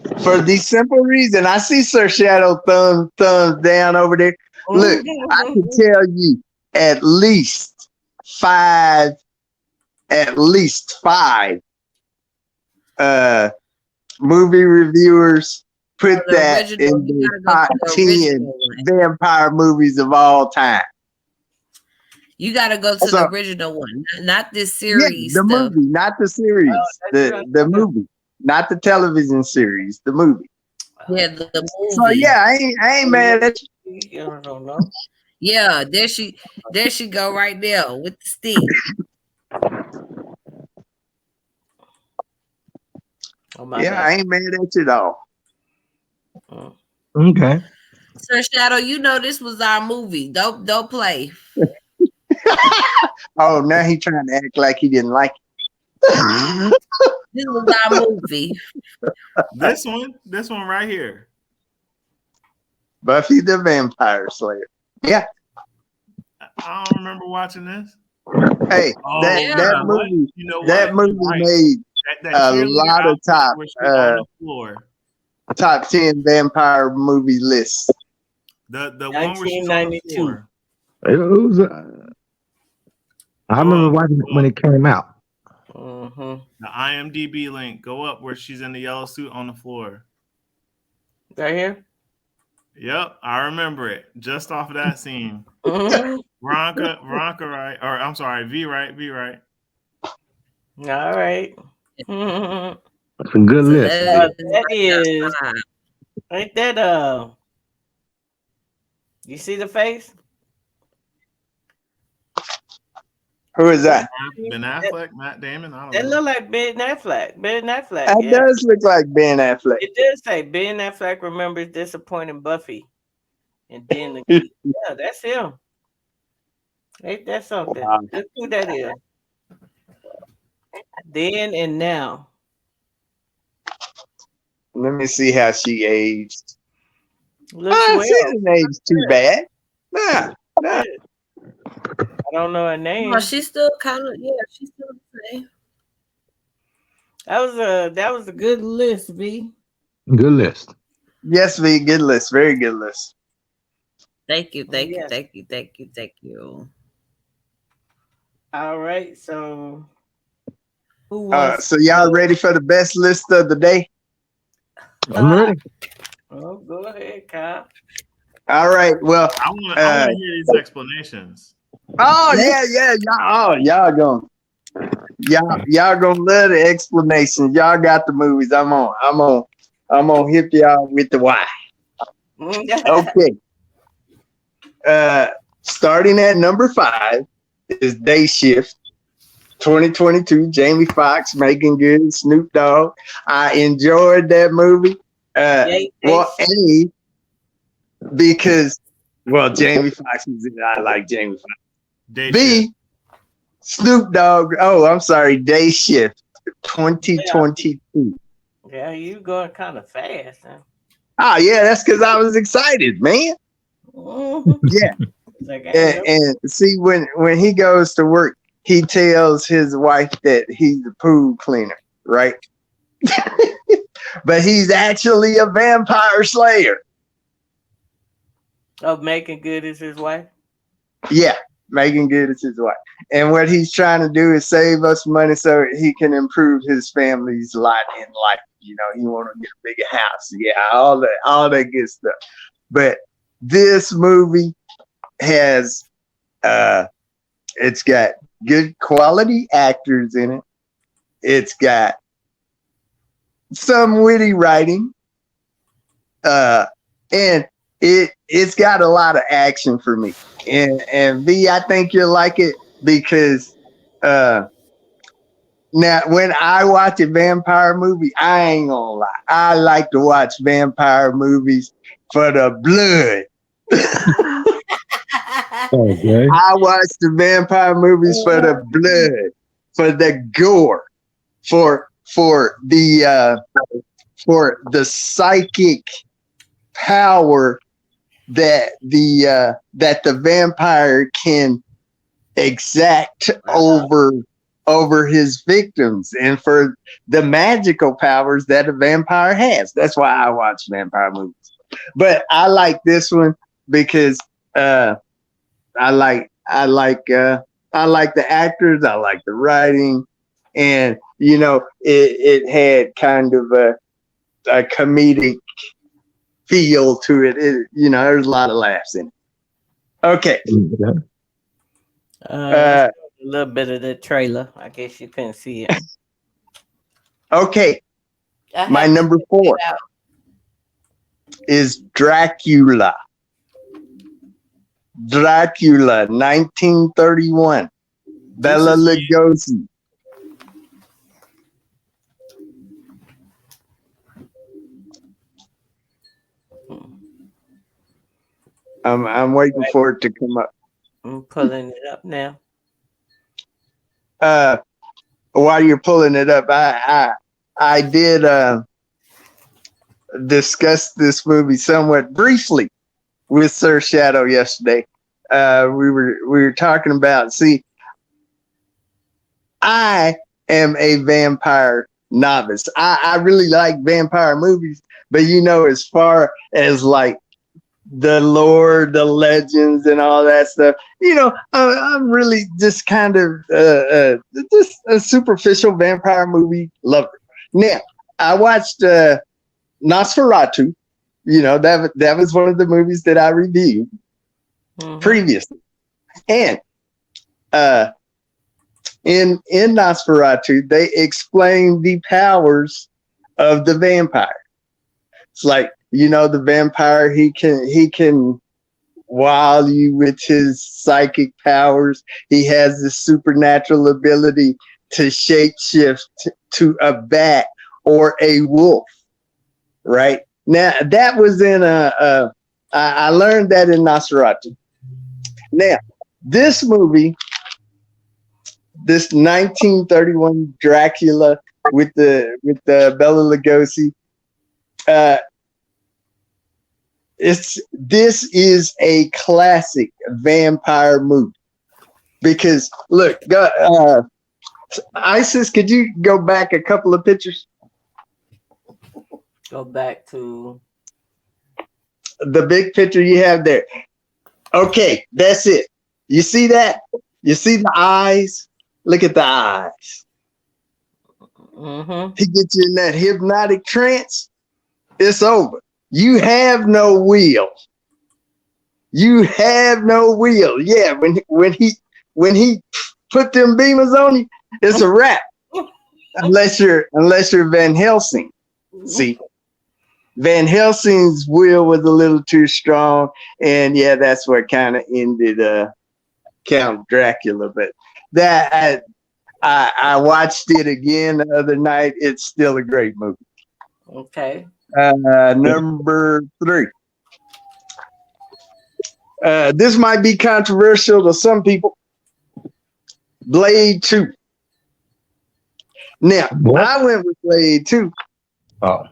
I see Sir Shadow thumbs down over there. Look, I can tell you at least five movie reviewers put that in the top 10 vampire movies of all time. You got to go to the original one, not this series. Yeah, the movie, not the series. The movie, not the television series. The movie. Yeah, the movie. So yeah, I ain't mad at you. I don't know. Yeah, there she go right there with the stick. I ain't mad at you though. Okay. Sir Shadow, you know this was our movie. Don't play. Oh, now he trying to act like he didn't like it. This was our movie. This one right here. Buffy the Vampire Slayer. Yeah. I don't remember watching this. Hey, Oh, that what? movie, You know that what? movie You're right. made That a cheerleader lot of outfit where she's on the floor. top 10 vampire movie lists. The one where she's on the 1992. floor. It was. I remember watching it when it came out. Mm-hmm. The IMDb link. Go up where she's in the yellow suit on the floor. Right here. Yep, I remember it just off of that scene. Mm-hmm. Veronica, right? Or I'm sorry, V right. All right. Mhm. It's a good So list. That is. Ain't that you see the face? Who is that? Ben Affleck, Matt Damon. I That don't know. look like Ben Affleck. Ben Affleck. That Yeah. does look like Ben Affleck. It does say Ben Affleck remembers disappointing Buffy. And then yeah, that's him. Ain't that something? Wow. That's who that is. Then and now. Let me see how she aged. Looks She well. didn't age too bad. Nah. I don't know her name. No, she's still kind of she's still the same. That was a good list, V. Good list. Yes, V, good list. Very good list. Thank you. Yes. All right, so who was So y'all ready for the best list of the day? I'm ready. Oh, go ahead, Kyle. All right. Well, I want to hear these explanations. oh yeah. Y'all gonna love the explanations. Y'all got the movies. I'm gonna hit y'all with the why. Okay. Starting at number 5 is Day Shift. 2022, Jamie Foxx, Megan Good, Snoop Dogg. I enjoyed that movie. Because Jamie Foxx is in it. I like Jamie Foxx. B, Snoop Dogg. Oh, I'm sorry, Day Shift 2022. Yeah, you going kind of fast, huh? Oh yeah, that's because I was excited, man. Yeah. And see, when he goes to work, he tells his wife that he's the pool cleaner, right? But he's actually a vampire slayer. Oh, Megan Good is his wife? Yeah, Megan Good is his wife. And what he's trying to do is save us money so he can improve his family's lot in life. You know, he want to get a bigger house. Yeah, all that good stuff. But this movie has it's got good quality actors in it. It's got some witty writing. And it's got a lot of action for me. And V, I think you'll like it because now when I watch a vampire movie, I ain't gonna lie. I like to watch vampire movies for the blood. Okay. I watch the vampire movies for the blood, for the gore, for the psychic power that the vampire can exact over his victims, and for the magical powers that a vampire has. That's why I watch vampire movies. But I like this one because I like the actors, I like the writing, and you know it had kind of a comedic feel to it. There's a lot of laughs in it. Okay. A little bit of the trailer. I guess you couldn't see it. Okay. My number 4 is Dracula. Dracula, 1931. Bela Lugosi. I'm waiting for it to come up. I'm pulling it up now. While you're pulling it up, I did discuss this movie somewhat briefly with Sir Shadow yesterday. we were talking about. See, I am a vampire novice. I really like vampire movies, but as far as like the lore, the legends, and all that stuff, I'm really just kind of just a superficial vampire movie lover. Now, I watched Nosferatu. That was one of the movies that I reviewed previously, and in Nosferatu, they explain the powers of the vampire. It's like, the vampire, he can wow you with his psychic powers. He has this supernatural ability to shapeshift to a bat or a wolf. Right now, that was in I learned that in Nosferatu. Now, this movie, this 1931 Dracula with the Bela Lugosi, this is a classic vampire movie because look, Isis, could you go back a couple of pictures? Go back to the big picture you have there. Okay, that's it. You see that? You see the eyes? Look at the eyes. He gets you in that hypnotic trance. It's over. You have no will. You have no will. Yeah, when he put them beamers on you, it's a wrap. Unless you're Van Helsing. See, Van Helsing's will was a little too strong, and yeah, that's what kind of ended Count Dracula. But that I watched it again the other night. It's still a great movie. Okay. Number 3. This might be controversial to some people. Blade 2. Now, I went with Blade 2. Oh.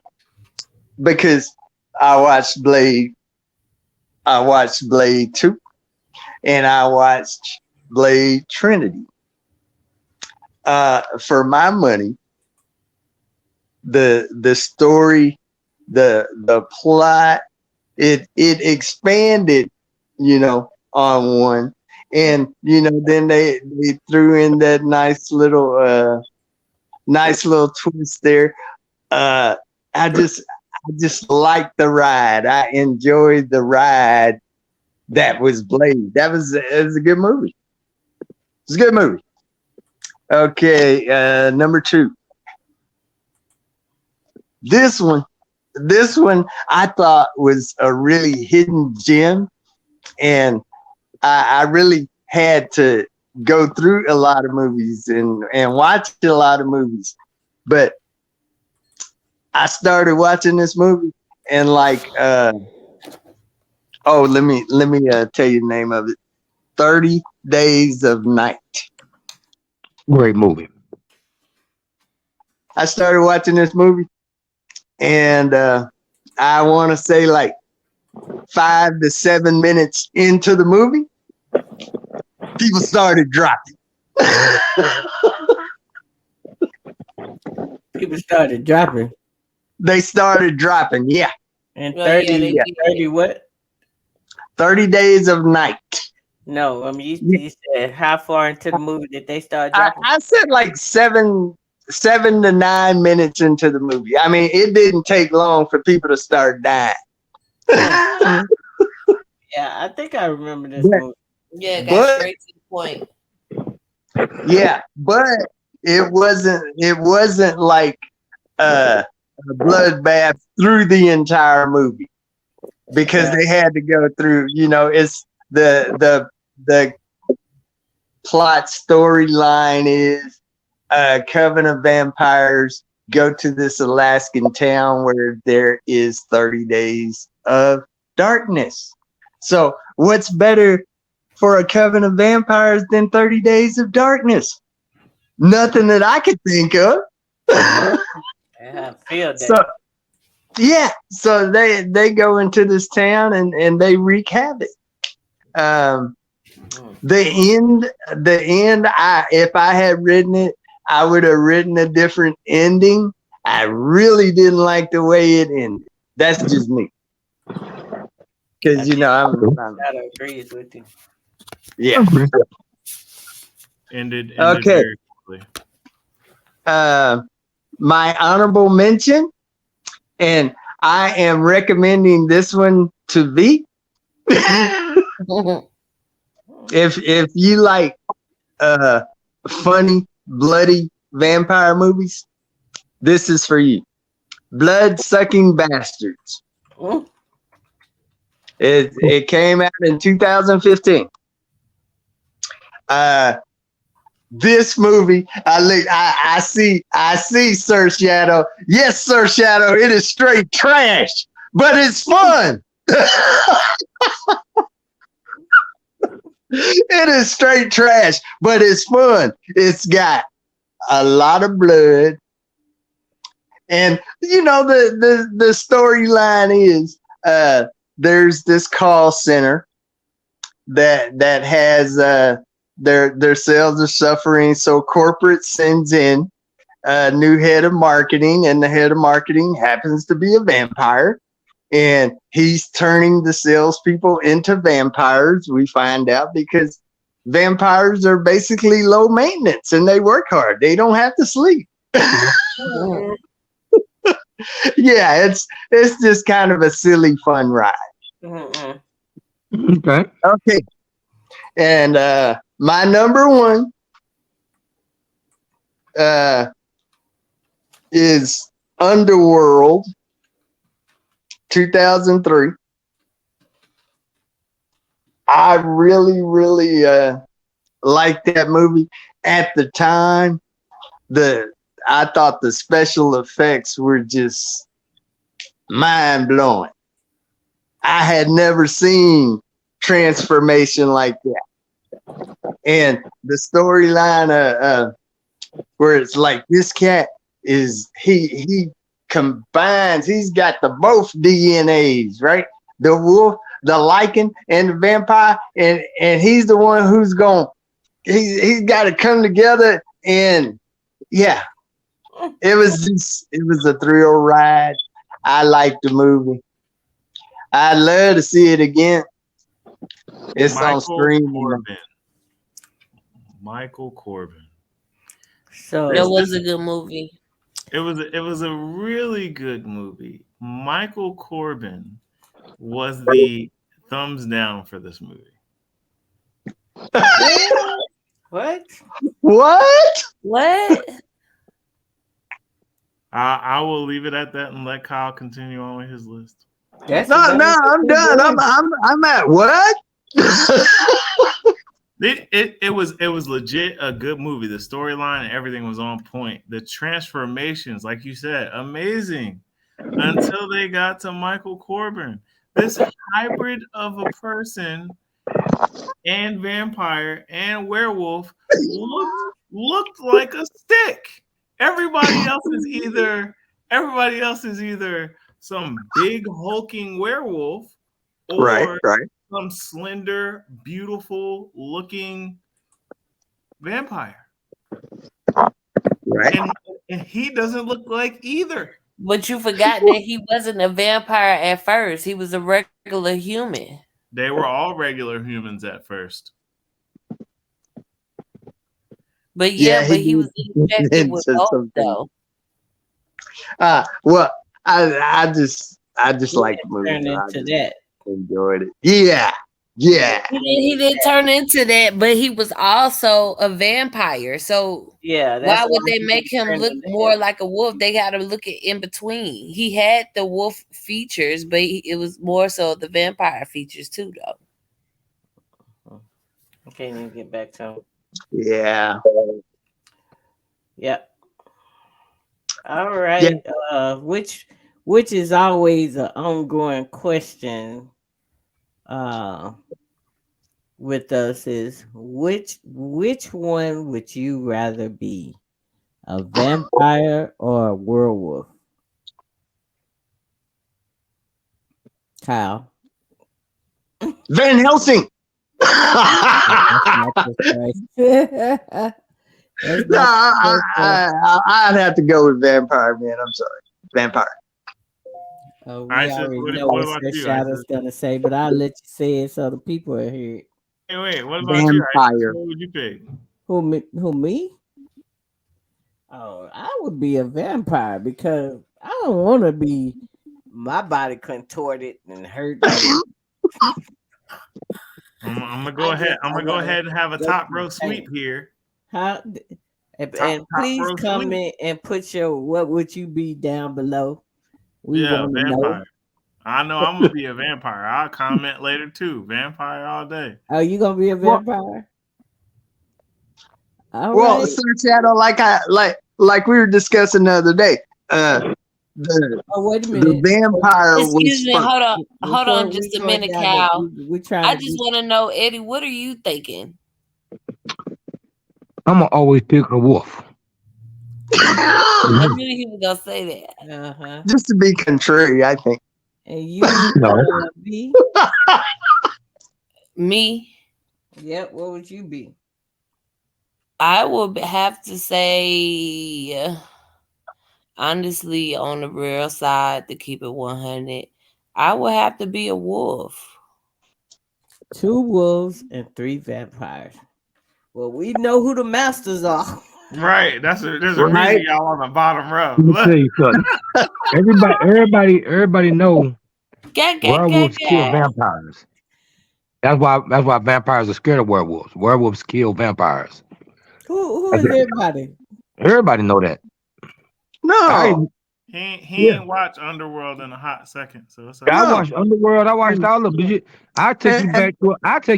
Because I watched Blade 2, and I watched Blade Trinity. For my money, the story, the plot, it expanded, on one, and then they threw in that nice little twist there. I just liked the ride. I enjoyed the ride. That was Blade. It was a good movie. It's a good movie. Okay, number 2. This one I thought was a really hidden gem, and I really had to go through a lot of movies and watch a lot of movies, but I started watching this movie and let me tell you the name of it. 30 Days of Night. Great movie. I started watching this movie, and I want to say like 5 to 7 minutes into the movie, people started dropping. People started dropping. They started dropping, yeah. And 30 what? 30 Days of Night. No, I mean you said how far into the movie did they start dropping? I said like 7 to 9 minutes into the movie. I mean, it didn't take long for people to start dying. Yeah, I think I remember this movie. Yeah, got straight to the point. Yeah, but it wasn't like a bloodbath through the entire movie, because they had to go through, it's the plot storyline is Coven of Vampires go to this Alaskan town where there is 30 days of darkness. So what's better for a Coven of Vampires than 30 Days of Darkness? Nothing that I could think of. I feel that. So they go into this town and they wreak havoc. The end. If I had written it, I would have written a different ending. I really didn't like the way it ended. That's just me. Because I agree with you. Yeah. Ended Okay. very quickly. My honorable mention, and I am recommending this one to V. If you like funny, bloody vampire movies, this is for you. Blood Sucking Bastards. It came out in 2015. This movie, I see Sir Shadow. Yes, Sir Shadow, it is straight trash, but it's fun. It is straight trash, but it's fun. It's got a lot of blood. And the storyline is there's this call center that has their sales are suffering, so corporate sends in a new head of marketing, and the head of marketing happens to be a vampire, and he's turning the salespeople into vampires. We find out because vampires are basically low maintenance and they work hard. They don't have to sleep. Yeah, it's just kind of a silly, fun ride. Okay. And my number one is Underworld, 2003. I really, really liked that movie. At the time, I thought the special effects were just mind-blowing. I had never seen transformation like that. And the storyline where it's like this cat is he combines, he's got both DNAs, right? The wolf, the Lycan, and the vampire, and he's the one who's he's got to come together. And yeah, it was a thrill ride. I liked the movie. I'd love to see it again. It's on stream. Michael Corbin. So that was a good movie. It was a really good movie. Michael Corbin was the thumbs down for this movie. What? I will leave it at that and let Kyle continue on with his list. No, I'm done. I'm at what? It was legit a good movie. The storyline and everything was on point. The transformations, like you said, amazing. Until they got to Michael Corbin, this hybrid of a person and vampire and werewolf looked like a stick. Everybody else is either some big hulking werewolf or right. some slender, beautiful looking vampire. Right. And he doesn't look like either. But you forgot that he wasn't a vampire at first. He was a regular human. They were all regular humans at first. But he was infected with both, though. Well, I just like the movie. Turn into that. Enjoyed it. Yeah. He did turn into that, but he was also a vampire. So yeah, why would they make him look more like a wolf? They got to look at in between. He had the wolf features, but it was more so the vampire features too, though. I can't even get back to him. Yeah. Yep. All right. Yeah. Which is always an ongoing question with us is which one would you rather be, a vampire or a werewolf? Kyle. Van Helsing. No, I'd have to go with vampire, man. I'm sorry, vampire. Oh, we Isis, already what know about what you, Shadow's Isis? gonna say, but I'll let you say it so the people are here. Hey, wait, what about you, Isis? Vampire. What would you pick? Who me? Who me? Oh, I would be a vampire because I don't want to be my body contorted and hurt. I'm gonna go ahead. I'm gonna go ahead and have a top row sweep here. How? And Top please row comment sweep. and put your what would you be down below. We Yeah, want to vampire. know. I know I'm gonna be a vampire. I'll comment later too. Vampire all day. Oh, you gonna be a Well- vampire? All Well, right. Sir Shadow, like we were discussing the other day, the Oh, wait a the minute. vampire was Excuse me, first. hold on Before just we a go minute, down Cal. we trying I to just be- want to know, Eddie, what are you thinking? I'm gonna always pick a wolf. I knew he was gonna say that. uh-huh. Just to be contrary, I think. And you No. B? Me, Yep, what would you be? I would have to say, honestly, on the real side, to keep it 100, I would have to be a wolf. 2 wolves and 3 vampires. Well, we know who the masters are. Right. There's a reason Right. y'all on the bottom row. Let me tell you something. Everybody know Gag, werewolves kill vampires. That's why vampires are scared of werewolves. Werewolves kill vampires. Who is everybody? Everybody know that. No, He ain't watched Underworld in a hot second, so it's I No. watched Underworld. I watched all of it. I take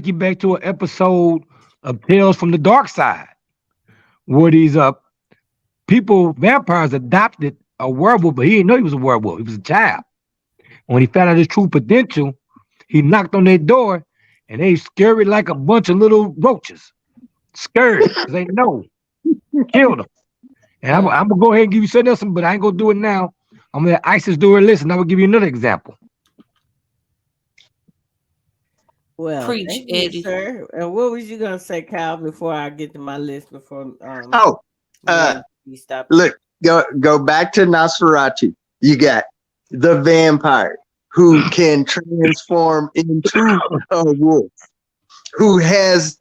you back to an episode of Tales from the Dark Side, where these vampires adopted a werewolf, but he didn't know he was a werewolf. He was a child. When he found out his true potential, he knocked on their door, and they scurried like a bunch of little roaches. Scared because they know. Killed them. And I'm gonna go ahead and give you something else, but I ain't gonna do it now. I'm gonna let Isis do her list, and I will give you another example. Well, Preach, thank you, Eddie. sir. And what was you gonna say, Kyle, before I get to my list before Oh, you stop? look, go back to Nosferatu. You got the vampire who can transform into a wolf, who has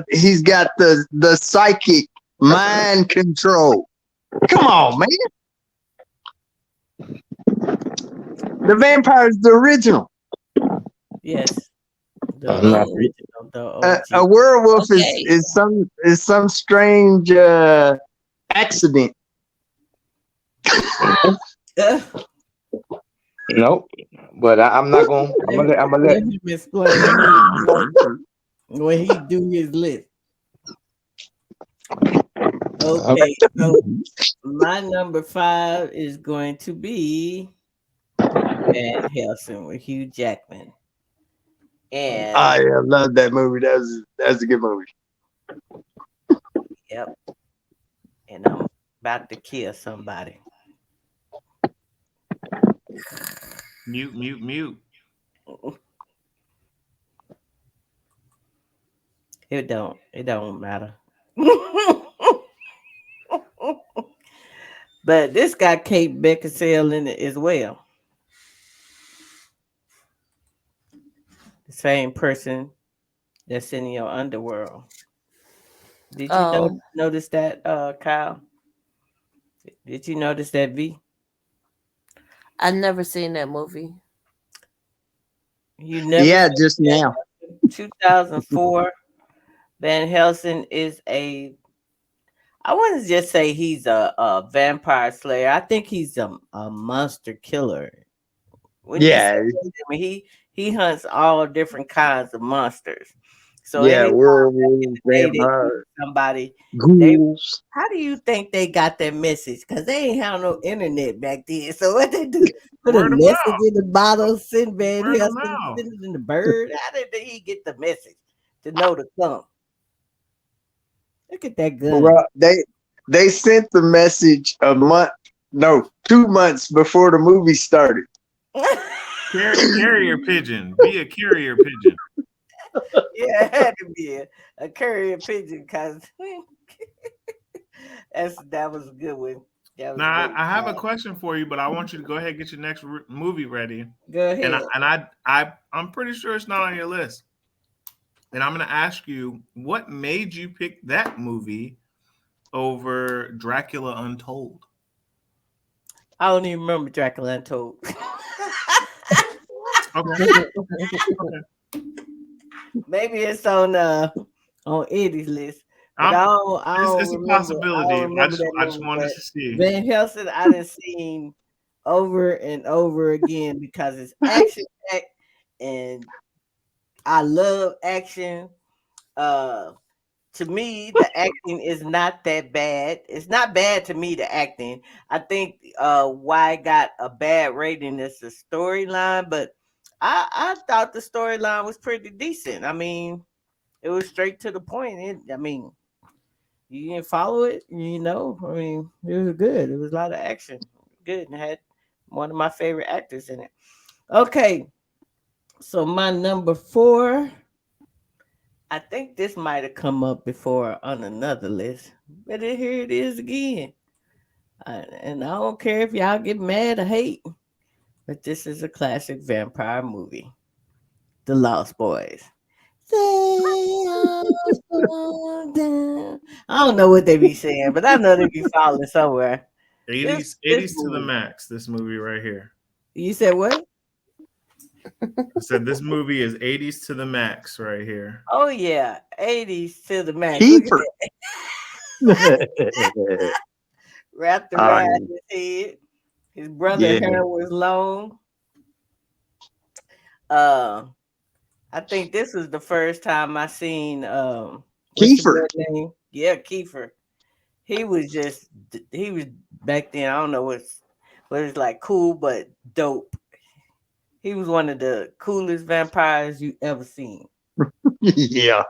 he's got the psychic mind control. Come on, man. The vampire is the original. Yes. The I'm not- original, the OG. A werewolf Okay. is some strange accident. Nope. But I'm not gonna. I'm gonna let. Let him explain when he do his list. Okay, so my number 5 is going to be Van Helsing with Hugh Jackman. And I love that movie. That's a good movie. yep. And I'm about to kill somebody. Mute. It don't matter. But this got Kate Beckinsale in it as well. The same person that's in your underworld. Did you notice that, Kyle? Did you notice that, V? I've never seen that movie. You never? Yeah, just now. 2004. Van Helsing is I wouldn't just say he's a vampire slayer. I think he's a monster killer. When Yeah. he hunts all different kinds of monsters. So Yeah, werewolf, they vampire, somebody. ghouls. How do you think they got that message? Because they ain't have no internet back then. So what they do? Put Word a of message mouth. in the bottle, send Van Word of Helsing, mouth. send it in the bird. How did he get the message to know to come? Look at that gun. Well, they sent the message 2 months before the movie started. Carrier pigeon. Be a carrier pigeon. Yeah, it had to be a carrier pigeon because that was a good one. That was a Now good I have a one. question for you, but I want you to go ahead and get your next movie ready. Go And ahead. I'm pretty sure it's not on your list. And I'm going to ask you, what made you pick that movie over Dracula Untold? I don't even remember Dracula Untold. Okay. Maybe it's on Eddie's list. But I don't It's a remember. I possibility. don't remember that I just movie. wanted But to see. Van Helsing, I done seen over and over again because it's action packed, and I love action. To me, the acting is not that bad. It's not bad to me, the acting. I think why it got a bad rating is the storyline, but I thought the storyline was pretty decent. I mean, it was straight to the point. You didn't follow it, I mean, it was good. It was a lot of action. Good. And it had one of my favorite actors in it. Okay. So my number 4, I think this might have come up before on another list, but here it is again. And I don't care if y'all get mad or hate, but this is a classic vampire movie, The Lost Boys. They are so down. I don't know what they be saying, but I know they be falling somewhere. 80s to the Movie. max, this movie right here. You said what? I said this movie is 80s to the max right here. Oh yeah, 80s to the max. Look at that. Wrapped around his head. His brother's hair was long. I think this was the first time I seen Kiefer. name? Yeah, Kiefer. He was back then. I don't know what it's like, cool but dope. He was one of the coolest vampires you ever seen. Yeah.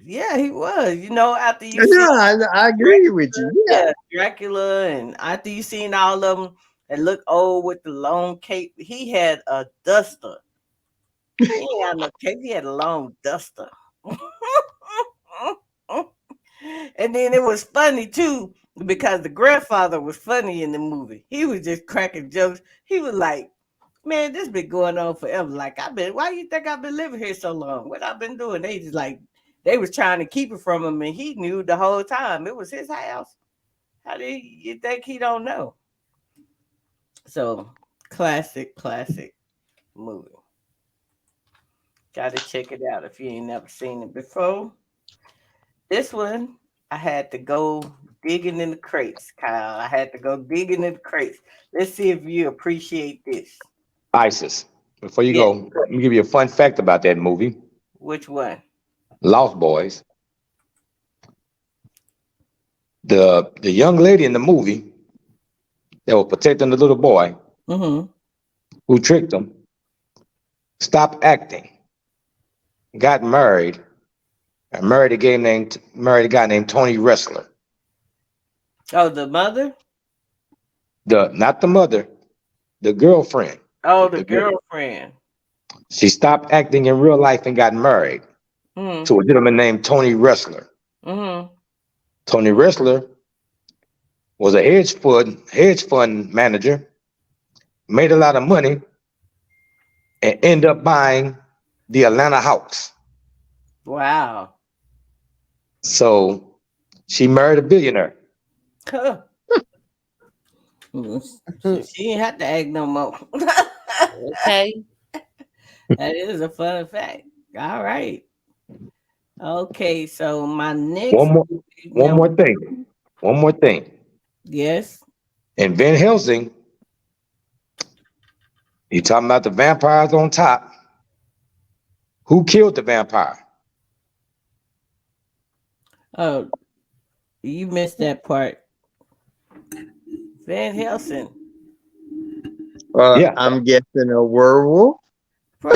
Yeah, he was. After you I agree with you. Yeah. Dracula, and after you seen all of them that look old with the long cape, he had a duster. He ain't had no cape. He had a long duster. And then it was funny too because the grandfather was funny in the movie. He was just cracking jokes. He was like, "Man, this been going on forever. Like why you think I've been living here so long? What I've been doing?" They just like they was trying to keep it from him, and he knew the whole time it was his house. How do you think he don't know? So classic movie. Gotta check it out if you ain't never seen it before. This one, I had to go digging in the crates, Kyle. I had to go digging in the crates. Let's see if you appreciate this. ISIS. Before you go, let me give you a fun fact about that movie, Which one? Lost Boys. The young lady in the movie that was protecting the little boy who tricked him stopped acting, got married, and married a guy named Tony Wrestler. Oh, the mother? Not the mother, the girlfriend. Oh, the girlfriend. She stopped acting in real life and got married to a gentleman named Tony Wrestler. Tony Wrestler was a hedge fund manager, made a lot of money, and ended up buying the Atlanta Hawks. Wow. So she married a billionaire. Huh. She didn't have to act no more. Okay. That is a fun fact. All right. Okay, so my next one more thing. Yes. In Van Helsing, you talking about the vampires on top. Who killed the vampire? Oh, you missed that part. Van Helsing. Yeah. I'm guessing a werewolf. He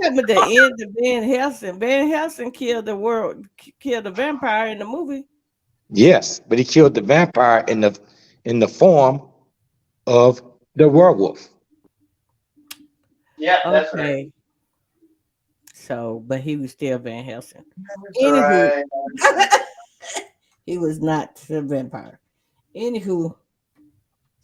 talking about the end of Van Helsing. Van Helsing killed the vampire in the movie. Yes, but he killed the vampire in the form of the werewolf. Yeah, that's right. Okay. So, but he was still Van Helsing. That's Anywho, right. he was not the vampire. Anywho,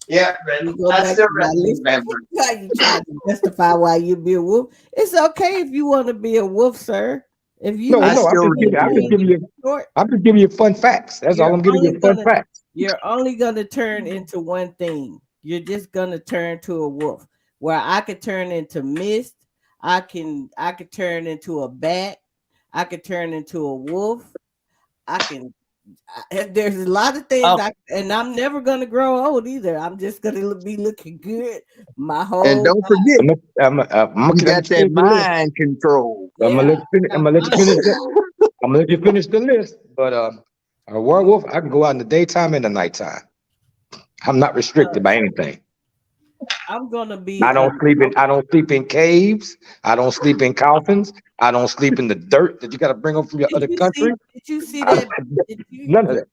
Yeah, but we go I back still to my rather be list. vampire. Why you trying to justify why you be a wolf? It's okay if you want to be a wolf, sir. If you No, I no, still I'm just rather giving you short, I'm just giving you fun facts. That's all you're I'm giving only you fun gonna facts. you're only gonna turn into one thing. You're just gonna turn to a wolf. Where I could turn into mist, I could turn into a bat, I could turn into a wolf. I can. There's a lot of things, Oh, and I'm never gonna grow old either. I'm just gonna be looking good my And whole don't forget, you Let got me that finish the list. mind control. I'm gonna yeah. let you finish. I'm gonna let you finish that. I'm gonna let you finish the list. But a werewolf, I can go out in the daytime and the nighttime. I'm not restricted by anything. I'm gonna be. I don't sleep in caves. I don't sleep in coffins. I don't sleep in the dirt that you got to bring up from your Did other you see? country. Did you see that? Did you? None of that.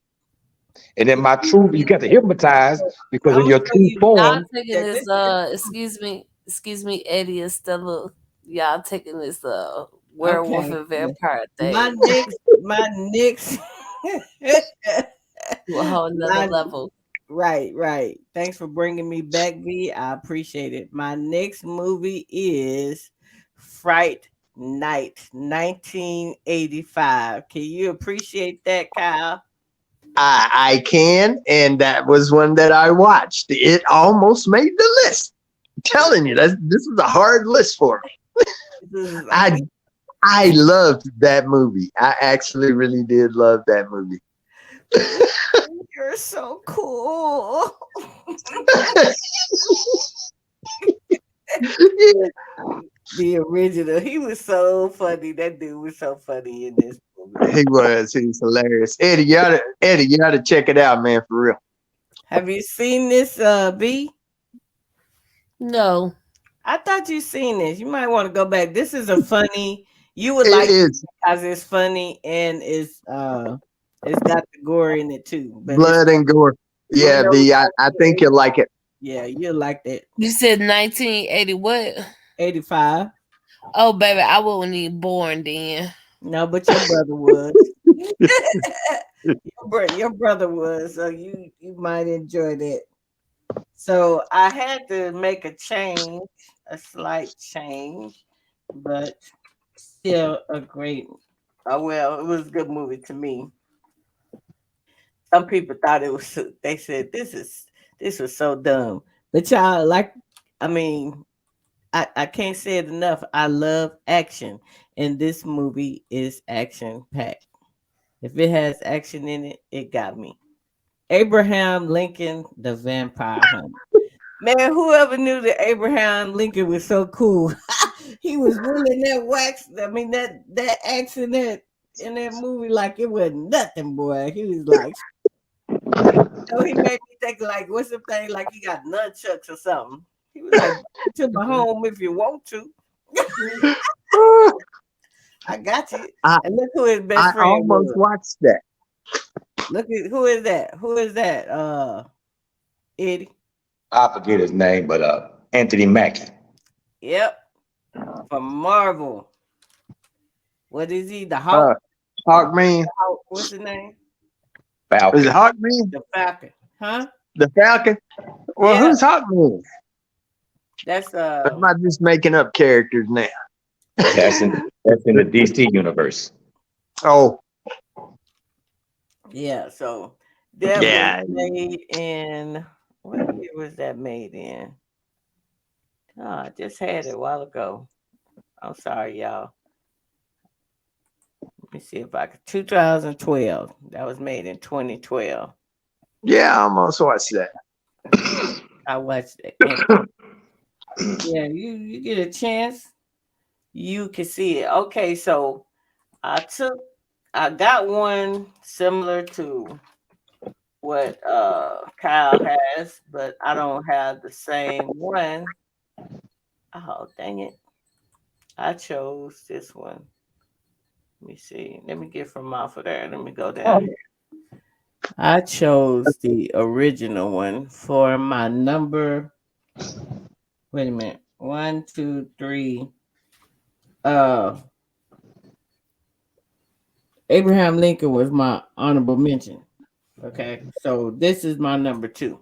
And then my true, you got to hypnotize because I'm in gonna your show true you. y'all form, taking Yeah, this excuse me, Eddie and Stella. Y'all taking this werewolf okay. and vampire My thing next. to a whole nother my level. right. Thanks for bringing me back, V. I appreciate it. My next movie is Fright Night, 1985. Can you appreciate that, Kyle? I can, and that was one that I watched. It almost made the list. I'm telling you, this was a hard list for me. This is- I loved that movie. I actually really did love that movie. You're so cool. Yeah, The original. He was so funny. That dude was so funny in this movie. he was. He was hilarious. Eddie, you gotta check it out, man, for real. Have you seen this, B? No. I thought you seen this. You might want to go back. This is a funny. You would It like it is because it's funny and it's got the gore in it too. But it's blood and gore. Yeah, V, I think you'll like it. yeah, you like that. You said 1980 what? 85. Oh baby, I wasn't even born then. No, but your brother was. Your brother was, so you might enjoy that. So I had to make a change, a slight change, but still a great. Well, it was a good movie to me. Some people thought it was. They said this was so dumb. But y'all like, I mean, I can't say it enough. I love action, and this movie is action packed. If it has action in it, it got me. Abraham Lincoln, the Vampire Hunter. Man, whoever knew that Abraham Lincoln was so cool. He was willing that wax. I mean that accent in that movie like it was nothing, boy. He was like, so he made me think like, what's the thing like he got nunchucks or something. He was like, to my home if you want to. I got you. I, And look who his best I friend almost was. watched that. Look at who is that? Who is that? Eddie. I forget his name, but Anthony Mackie. Yep. From Marvel. What is he? The Hawk? Hawkman. Hawk? What's his name? Is it Falcon. Hawkman? The Falcon. Huh? The Falcon? Well, Yeah. who's Hawkman? That's Am I just making up characters now? That's in the DC universe. Oh, yeah, so that yeah. was made in what year was that made in? Oh, I just had it a while ago. I'm sorry, y'all. Let me see if I could 2012. That was made in 2012. Yeah, I almost watched that. I watched it. And yeah, you get a chance, you can see it. Okay, so I got one similar to what Kyle has, but I don't have the same one. Oh, dang it. I chose this one. Let me see. Let me get from off of there. Let me go down here. I chose the original one for my number. Wait a minute. 1, 2, 3. Uh, Abraham Lincoln was my honorable mention. Okay, so this is my number 2.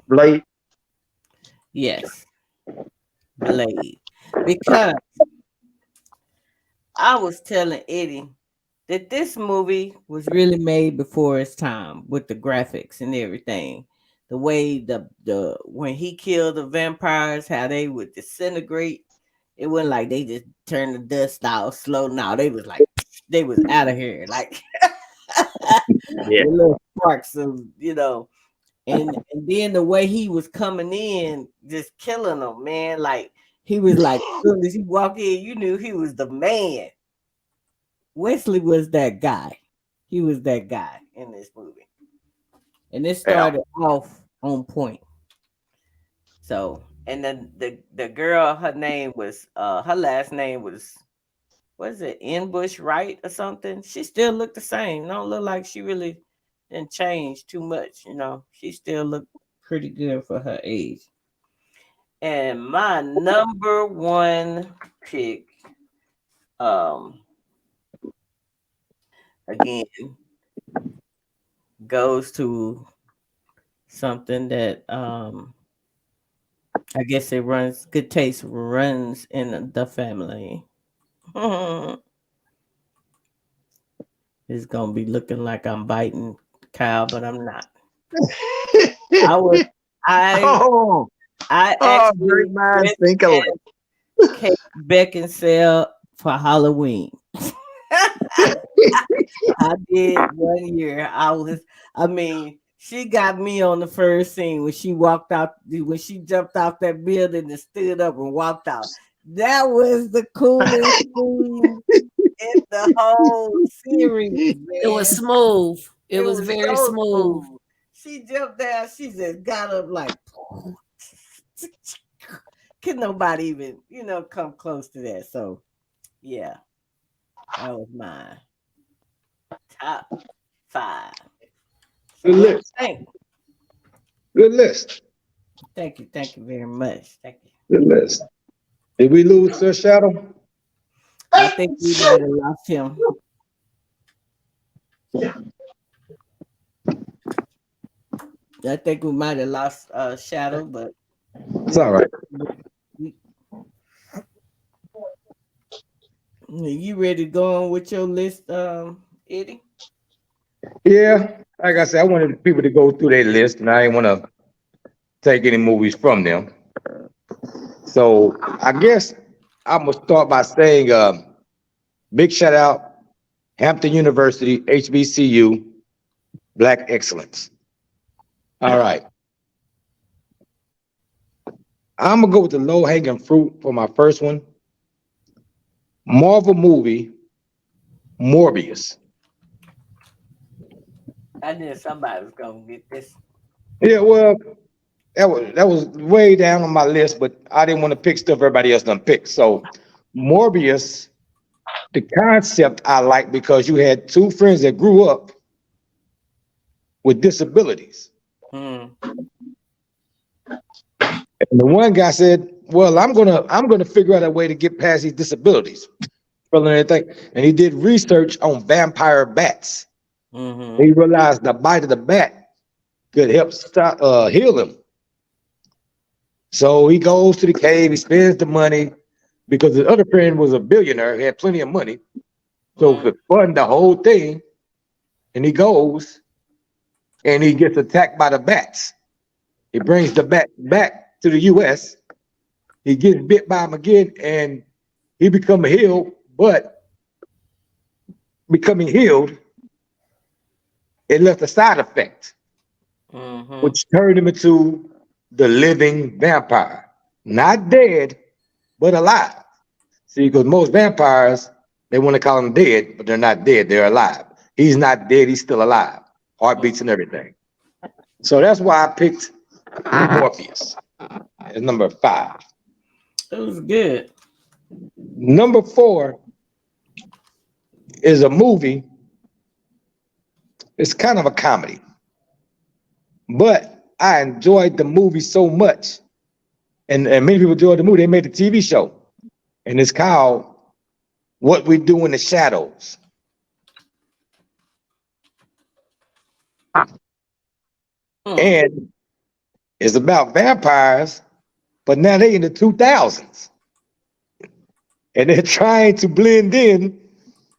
Blade. Yes, Blade. Because I was telling Eddie that this movie was really made before its time with the graphics and everything. The way the when he killed the vampires, how they would disintegrate. It wasn't like they just turned the dust out slow. Now they was like they was out of here, like Yeah. the little sparks of and then the way he was coming in, just killing them, man. Like he was like, as soon as he walked in, you knew he was the man. Wesley was that guy. He was that guy in this movie. And it started off on point. So, and then the girl, her name was her last name was what is it, Inbush Wright or something? She still looked the same. Don't look like she really didn't change too much, She still looked pretty good for her age. And my number one pick, again, goes to something that I guess it runs good taste runs in the family. It's gonna be looking like I'm biting Kyle, but I'm not. I was I Oh, I great actually minds went think alike. and Kate Beckinsale for Halloween. I did 1 year. She got me on the first scene when she walked out, when she jumped off that building and stood up and walked out. That was the coolest scene in the whole series, man. It was smooth. It was very so smooth. She jumped down, she just got up like, could nobody even, come close to that. So, yeah, that was my top 5. Good list. Good list. Thank you very much. Thank you. Good list. Did we lose Sir Shadow? I think we might have lost him. I think we might have lost Shadow, but It's all right. You ready to go on with your list, Eddie? Yeah, like I said, I wanted people to go through their list, and I didn't want to take any movies from them. So I guess I'm gonna start by saying, big shout out, Hampton University, HBCU, Black Excellence. All right. I'm gonna go with the low hanging fruit for my first one. Marvel movie, Morbius. I knew somebody was gonna get this. Yeah, well, that was way down on my list, but I didn't want to pick stuff everybody else done picked. So Morbius, the concept I like because you had two friends that grew up with disabilities. Hmm. And the one guy said, well, I'm gonna figure out a way to get past these disabilities. And everything. And he did research on vampire bats. Mm-hmm. He realized the bite of the bat could help heal him. So he goes to the cave, he spends the money because the other friend was a billionaire, he had plenty of money. So to fund the whole thing, and he goes and he gets attacked by the bats. He brings the bat back to the US. He gets bit by him again and he becomes healed, but becoming healed, it left a side effect, which turned him into the living vampire. Not dead, but alive. See, because most vampires, they want to call them dead, but they're not dead, they're alive. He's not dead, he's still alive. Heartbeats and everything. So that's why I picked Morpheus as number 5. It was good. Number 4 is a movie. It's kind of a comedy, but I enjoyed the movie so much, and many people enjoyed the movie. They made the TV show, and it's called What We Do in the Shadows. And it's about vampires, but now they in the 2000s. And they're trying to blend in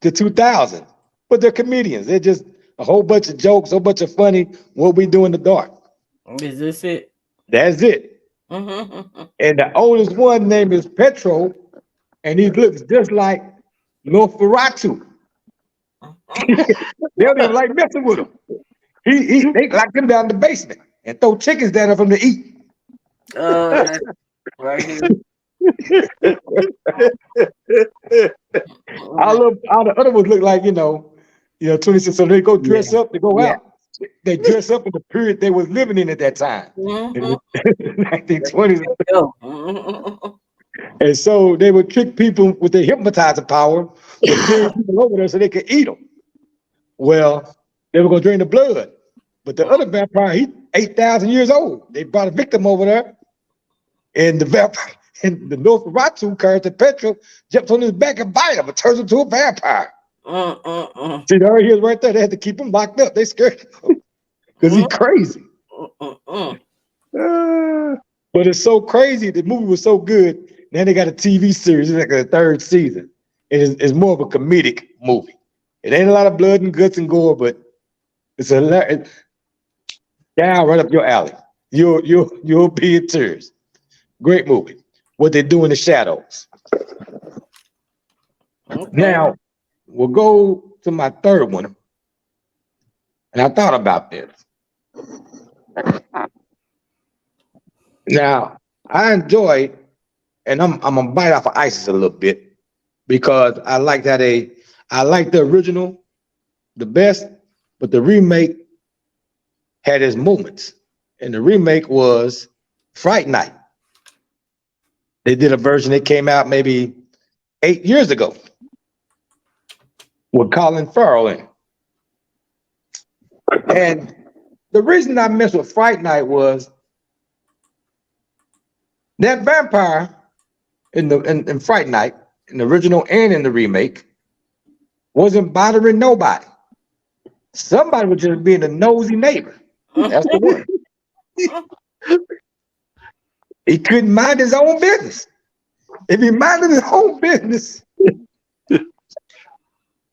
to 2000. But they're comedians. They're just a whole bunch of jokes, a whole bunch of funny, what we do in the dark. Is this it? That's it. Mm-hmm. And the oldest one name is Petro, and he looks just like Nosferatu. They don't even like messing with him. They lock him down in the basement and throw chickens down for him to eat. That's right here. All the other ones look like, 26. So they go dress up to go out. They dress up in the period they was living in at that time. In the 1920s. And so they would trick people with their hypnotizer power to carry people over there so they could eat them. Well, they were going to drain the blood. But the other vampire, he's 8,000 years old. They brought a victim over there. And the vampire, and the Nosferatu character, Petro, jumps on his back and bites him and turns him to a vampire. See, there he is right there. They had to keep him locked up. They scared him because he's crazy. But it's so crazy. The movie was so good. Now they got a TV series. It's like a third season. It's more of a comedic movie. It ain't a lot of blood and guts and gore, but it's hilarious. Down right up your alley. You'll be in tears. Great movie. What They Do in the Shadows. Okay. Now, we'll go to my third one. And I thought about this. Now, I enjoy, and I'm gonna bite off of ISIS a little bit because I like the original the best, but the remake had its moments. And the remake was Fright Night. They did a version that came out maybe 8 years ago with Colin Farrell in it. And the reason I messed with Fright Night was that vampire in Fright Night, in the original and in the remake, wasn't bothering nobody. Somebody was just being a nosy neighbor. That's the one. He couldn't mind his own business. If he minded his own business, it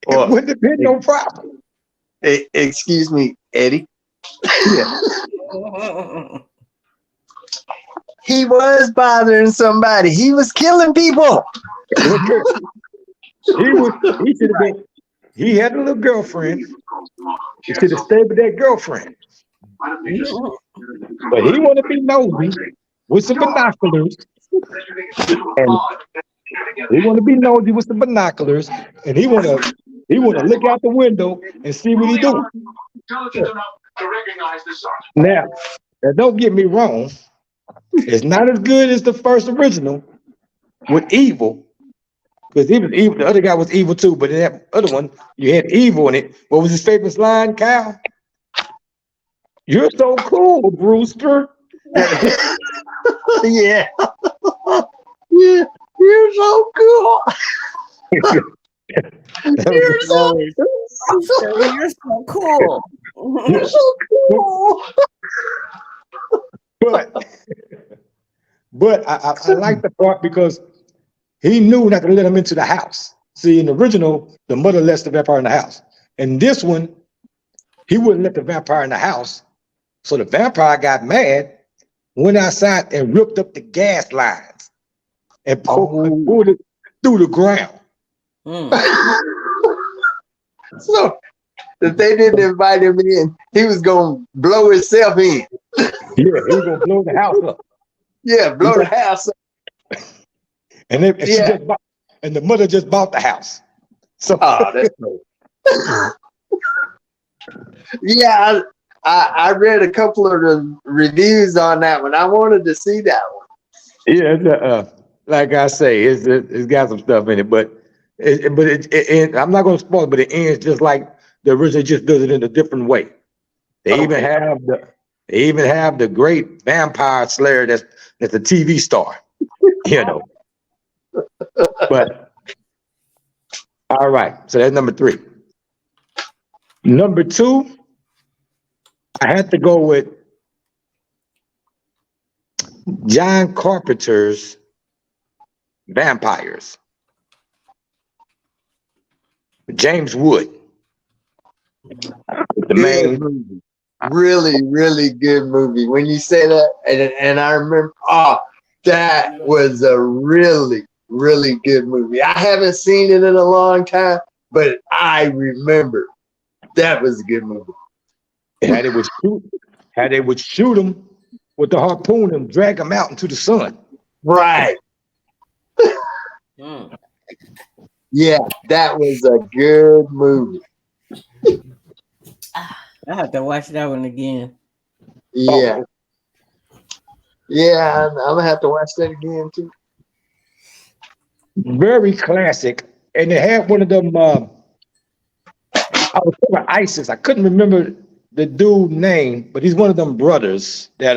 wouldn't have been no problem. Excuse me, Eddie. Yeah. He was bothering somebody. He was killing people. He had a little girlfriend. He should have stayed with that girlfriend. But he wanted to be nosy with some binoculars. And he want to be nosy with some binoculars, and he want to look out the window and see what he doing. Now, don't get me wrong. It's not as good as the first original with evil, because he was evil. The other guy was evil too, but in that other one, you had evil in it. What was his famous line, Kyle? You're so cool, Brewster. Yeah. Yeah. You're so cool. You're so cool. You're so cool. But I like the part because he knew not to let him into the house. See, in the original, the mother lets the vampire in the house. In this one, he wouldn't let the vampire in the house. So the vampire got mad, went outside and ripped up the gas lines and pulled it through the ground. So if they didn't invite him in, he was gonna blow himself in. Yeah, he was gonna blow the house up. Yeah, blow the house up. And the mother just bought the house. So that's cool. Yeah, I read a couple of the reviews on that one. I wanted to see that one. Yeah, like I say, it's got some stuff in it, but I'm not going to spoil it, but it ends just like the original, just does it in a different way. They even have They even have the great vampire slayer that's a TV star, you know. But all right, so that's number 3. Number 2, I had to go with John Carpenter's Vampires. James Wood. The Good main. movie. Really, really good movie. When you say that, and I remember, that was a really, really good movie. I haven't seen it in a long time, but I remember that was a good movie. How they would shoot him with the harpoon and drag him out into the sun. Right. Mm. Yeah, that was a good movie. I have to watch that one again. Yeah. Yeah, I'm gonna have to watch that again too. Very classic. And they had one of them, I was talking about ISIS. I couldn't remember the dude's name, but he's one of them brothers that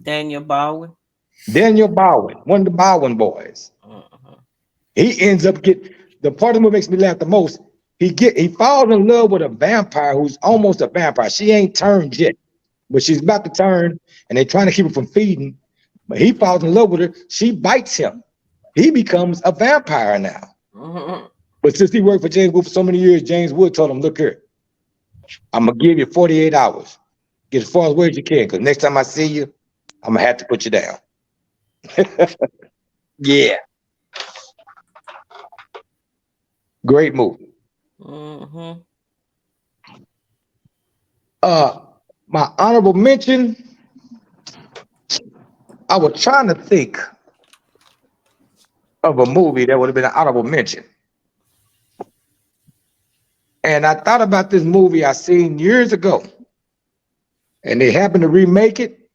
Daniel Baldwin. Daniel Bowen, one of the Bowen boys. Uh-huh. He ends up the part of what makes me laugh the most. He falls in love with a vampire who's almost a vampire. She ain't turned yet, but she's about to turn, and they're trying to keep her from feeding. But he falls in love with her. She bites him. He becomes a vampire now. Uh-huh. But since he worked for James Wood for so many years, James Wood told him, look here, I'm going to give you 48 hours. Get as far away as you can, because next time I see you, I'm going to have to put you down. Yeah. Great movie. Uh-huh. My honorable mention, I was trying to think of a movie that would have been an honorable mention. And I thought about this movie I seen years ago. And they happened to remake it.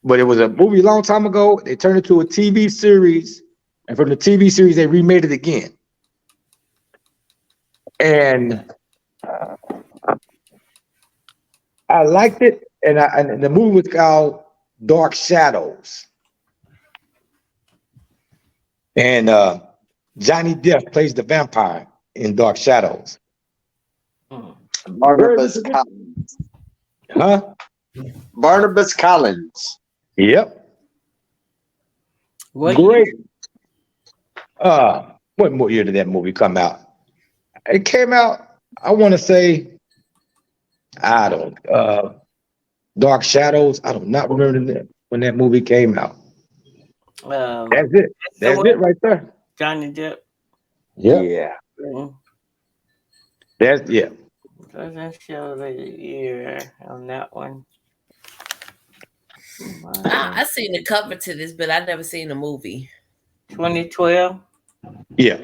But it was a movie a long time ago. They turned it to a TV series. And from the TV series, they remade it again. And I liked it. And the movie was called Dark Shadows. And Johnny Depp plays the vampire in Dark Shadows. Barnabas Collins. Huh? Barnabas Collins. Yep. What Great. What more year did that movie come out? It came out, I want to say, Dark Shadows. I do not remember when that movie came out. That's it. That's it right there. Johnny Depp. Yep. Yeah. Mm. Doesn't show the year on that one. I seen the cover to this, but I never seen the movie. 2012. Yeah.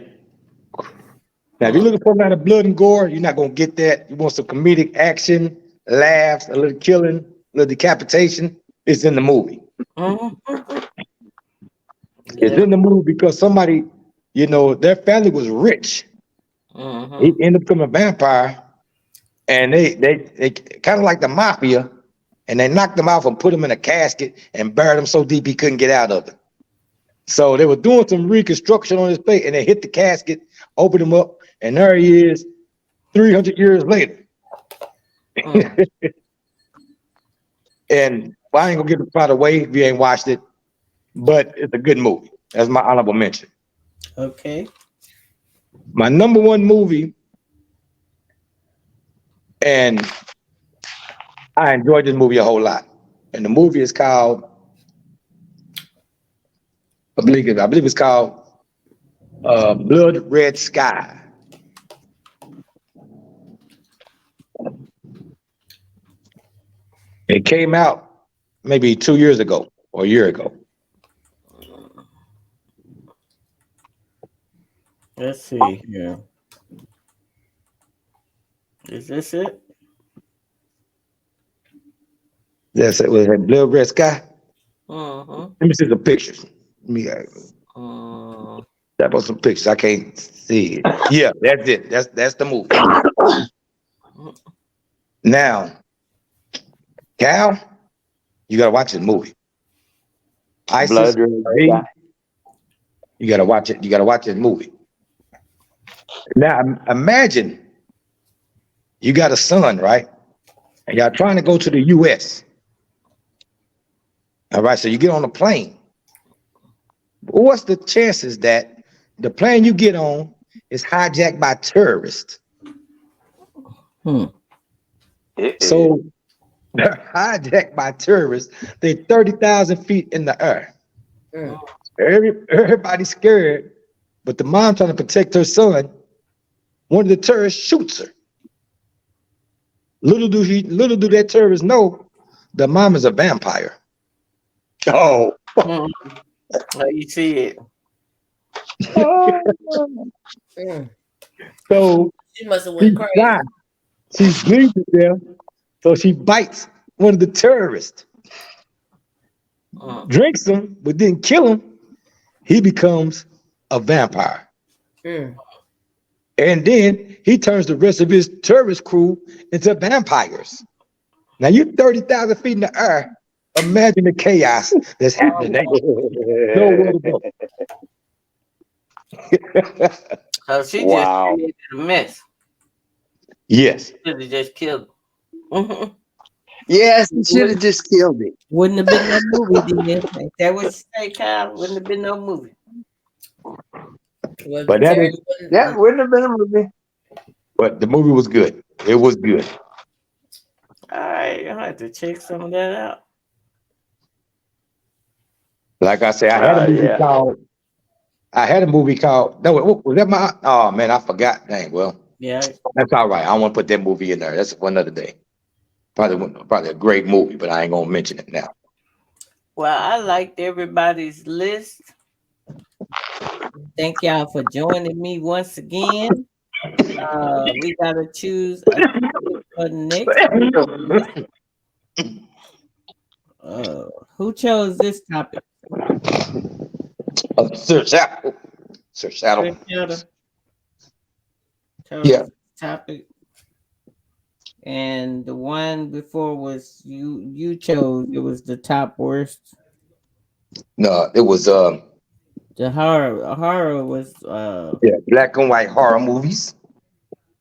Now, if you're looking for a lot of blood and gore, you're not going to get that. You want some comedic action, laughs, a little killing, a little decapitation. It's in the movie. Mm-hmm. It's in the movie because somebody, their family was rich. Mm-hmm. He ended up becoming a vampire, and they kind of like the mafia, and they knocked him off and put him in a casket and buried him so deep he couldn't get out of it. So they were doing some reconstruction on his face, and they hit the casket, opened him up, and there he is 300 years later. Mm. And I ain't gonna give the plot away if you ain't watched it, but it's a good movie. That's my honorable mention. Okay. My number one movie, and I enjoyed this movie a whole lot. And the movie is called, I believe it's called Blood Red Sky. It came out maybe 2 years ago or a year ago. Let's see here. Is this it? Yes, it was Blood Red Sky. Mm-hmm. Let me see the pictures. Let me tap on some pictures. I can't see it. Yeah, that's it. That's the movie. Now, Cal, you gotta watch this movie. ISIS, Blood Red hey, Sky. you gotta watch it. You gotta watch this movie. Now imagine you got a son, right? And y'all trying to go to the US. All right, so you get on a plane. What's the chances that the plane you get on is hijacked by terrorists? So they're hijacked by terrorists. They're 30,000 feet in the air. Everybody's scared, but the mom trying to protect her son. One of the terrorists shoots her. Little do that terrorist know the mom is a vampire. Oh, You see it. So She must have she went crazy. died. She's bleeding to death. So she bites one of the terrorists, drinks him, but didn't kill him. He becomes a vampire. And then he turns the rest of his terrorist crew into vampires. Now you're 30,000 feet in the air. Imagine the chaos that's happening. There ain't nowhere to go. So she Wow. just created a mess. Yes. Should have just killed him. Yes, he should have just killed it. Wouldn't have been no movie then. Ain't that what you say, Kyle? Wouldn't have been no movie. But that is, That wouldn't have been a movie. but the movie was good. It was good. All right, I'll have to check some of that out. Like I said, I had a movie called. No, was that my? Oh man, I forgot. Dang. Well, Yeah. that's all right. I don't want to put that movie in there. That's for another day. Probably a great movie, but I ain't gonna mention it now. Well, I liked everybody's list. Thank y'all for joining me once again. We gotta choose a topic for the next. Who chose this topic? Sir Shadow. Sir Shadow. Yeah. Topic. And the one before was you chose. It was the top worst. No, it was The horror was black and white horror movies.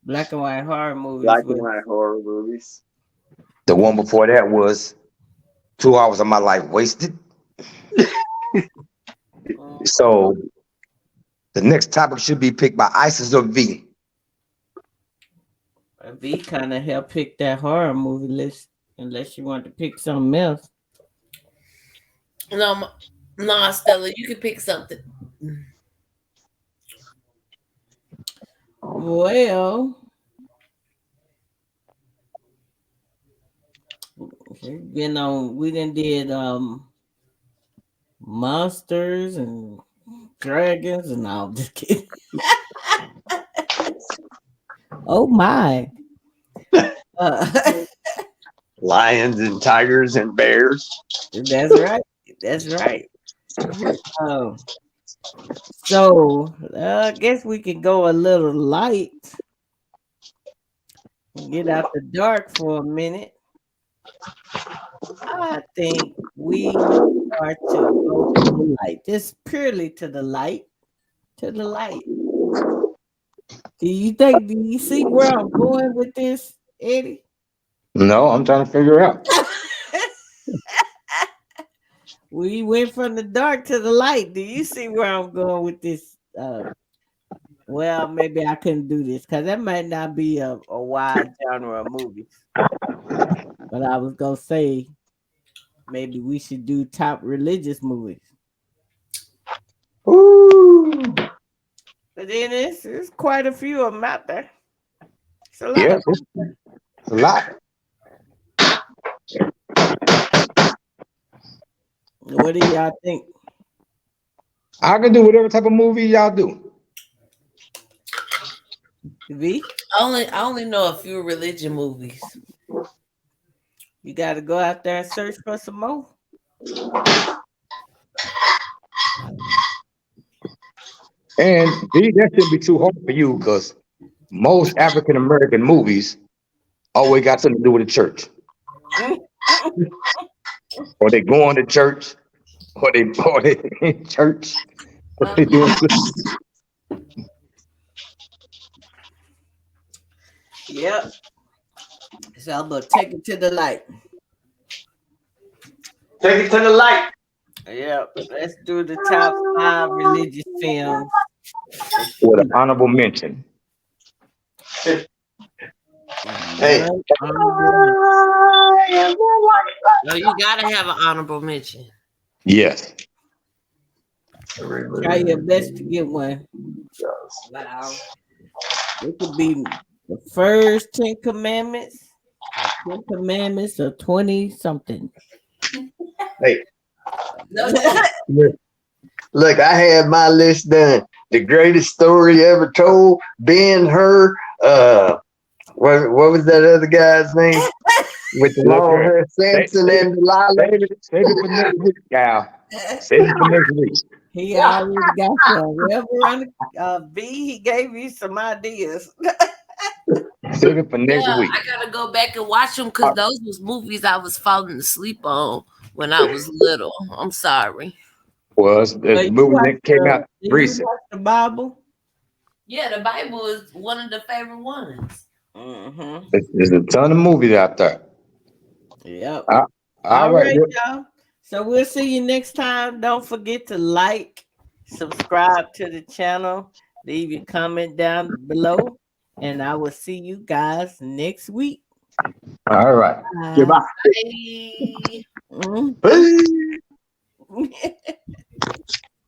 black and white horror movies. Black and white horror movies. The one before that was 2 hours of my life wasted. So the next topic should be picked by ISIS or V. V kind of helped pick that horror movie list, unless you want to pick something else. No, Stella, you can pick something. Well, we done did monsters and dragons and all. Just kidding. Oh my. Lions and tigers and bears. That's right. That's right. So I guess we can go a little light. Get out the dark for a minute. I think we are to go to the light. Just purely to the light. To the light. Do you see where I'm going with this, Eddie? No, I'm trying to figure out. We went from the dark to the light. Do you see where I'm going with this? Well, maybe I couldn't do this because that might not be a wide genre of movies. But I was gonna say maybe we should do top religious movies. Ooh. But then it's quite a few of them out there. It's a lot. Yes, it's a lot. What do y'all think? I can do whatever type of movie y'all do. V? I only know a few religion movies. You got to go out there and search for some more. And that shouldn't be too hard for you because most African American movies always got something to do with the church. Or they going to church, or they in church, or they doing Yep. So I'm gonna take it to the light. Take it to the light. Yep. Let's do the top 5 religious films. with an honorable mention. Hey. No, you gotta have an honorable mention. Yes. Try your best to get one. Wow. It could be the first 10 commandments, 10 commandments, or 20 something. Hey. Look, I had my list done. The greatest story ever told. Ben-Hur. What was that other guy's name? With the long hair, Samson and Delilah. Save it for next week, Cal. Save it for next week. He already got some. Reverend B, he gave you some ideas. Save it for next week. I gotta go back and watch them because those was movies I was falling asleep on when I was little. I'm sorry. Was the movie that came out recent? You watch the Bible? Yeah, the Bible is one of the favorite ones. Mm-hmm. There's a ton of movies out there. Yep. All right, y'all. So we'll see you next time. Don't forget to like, subscribe to the channel, leave your comment down below, and I will see you guys next week. All right. Goodbye. Bye. Mm-hmm. Bye.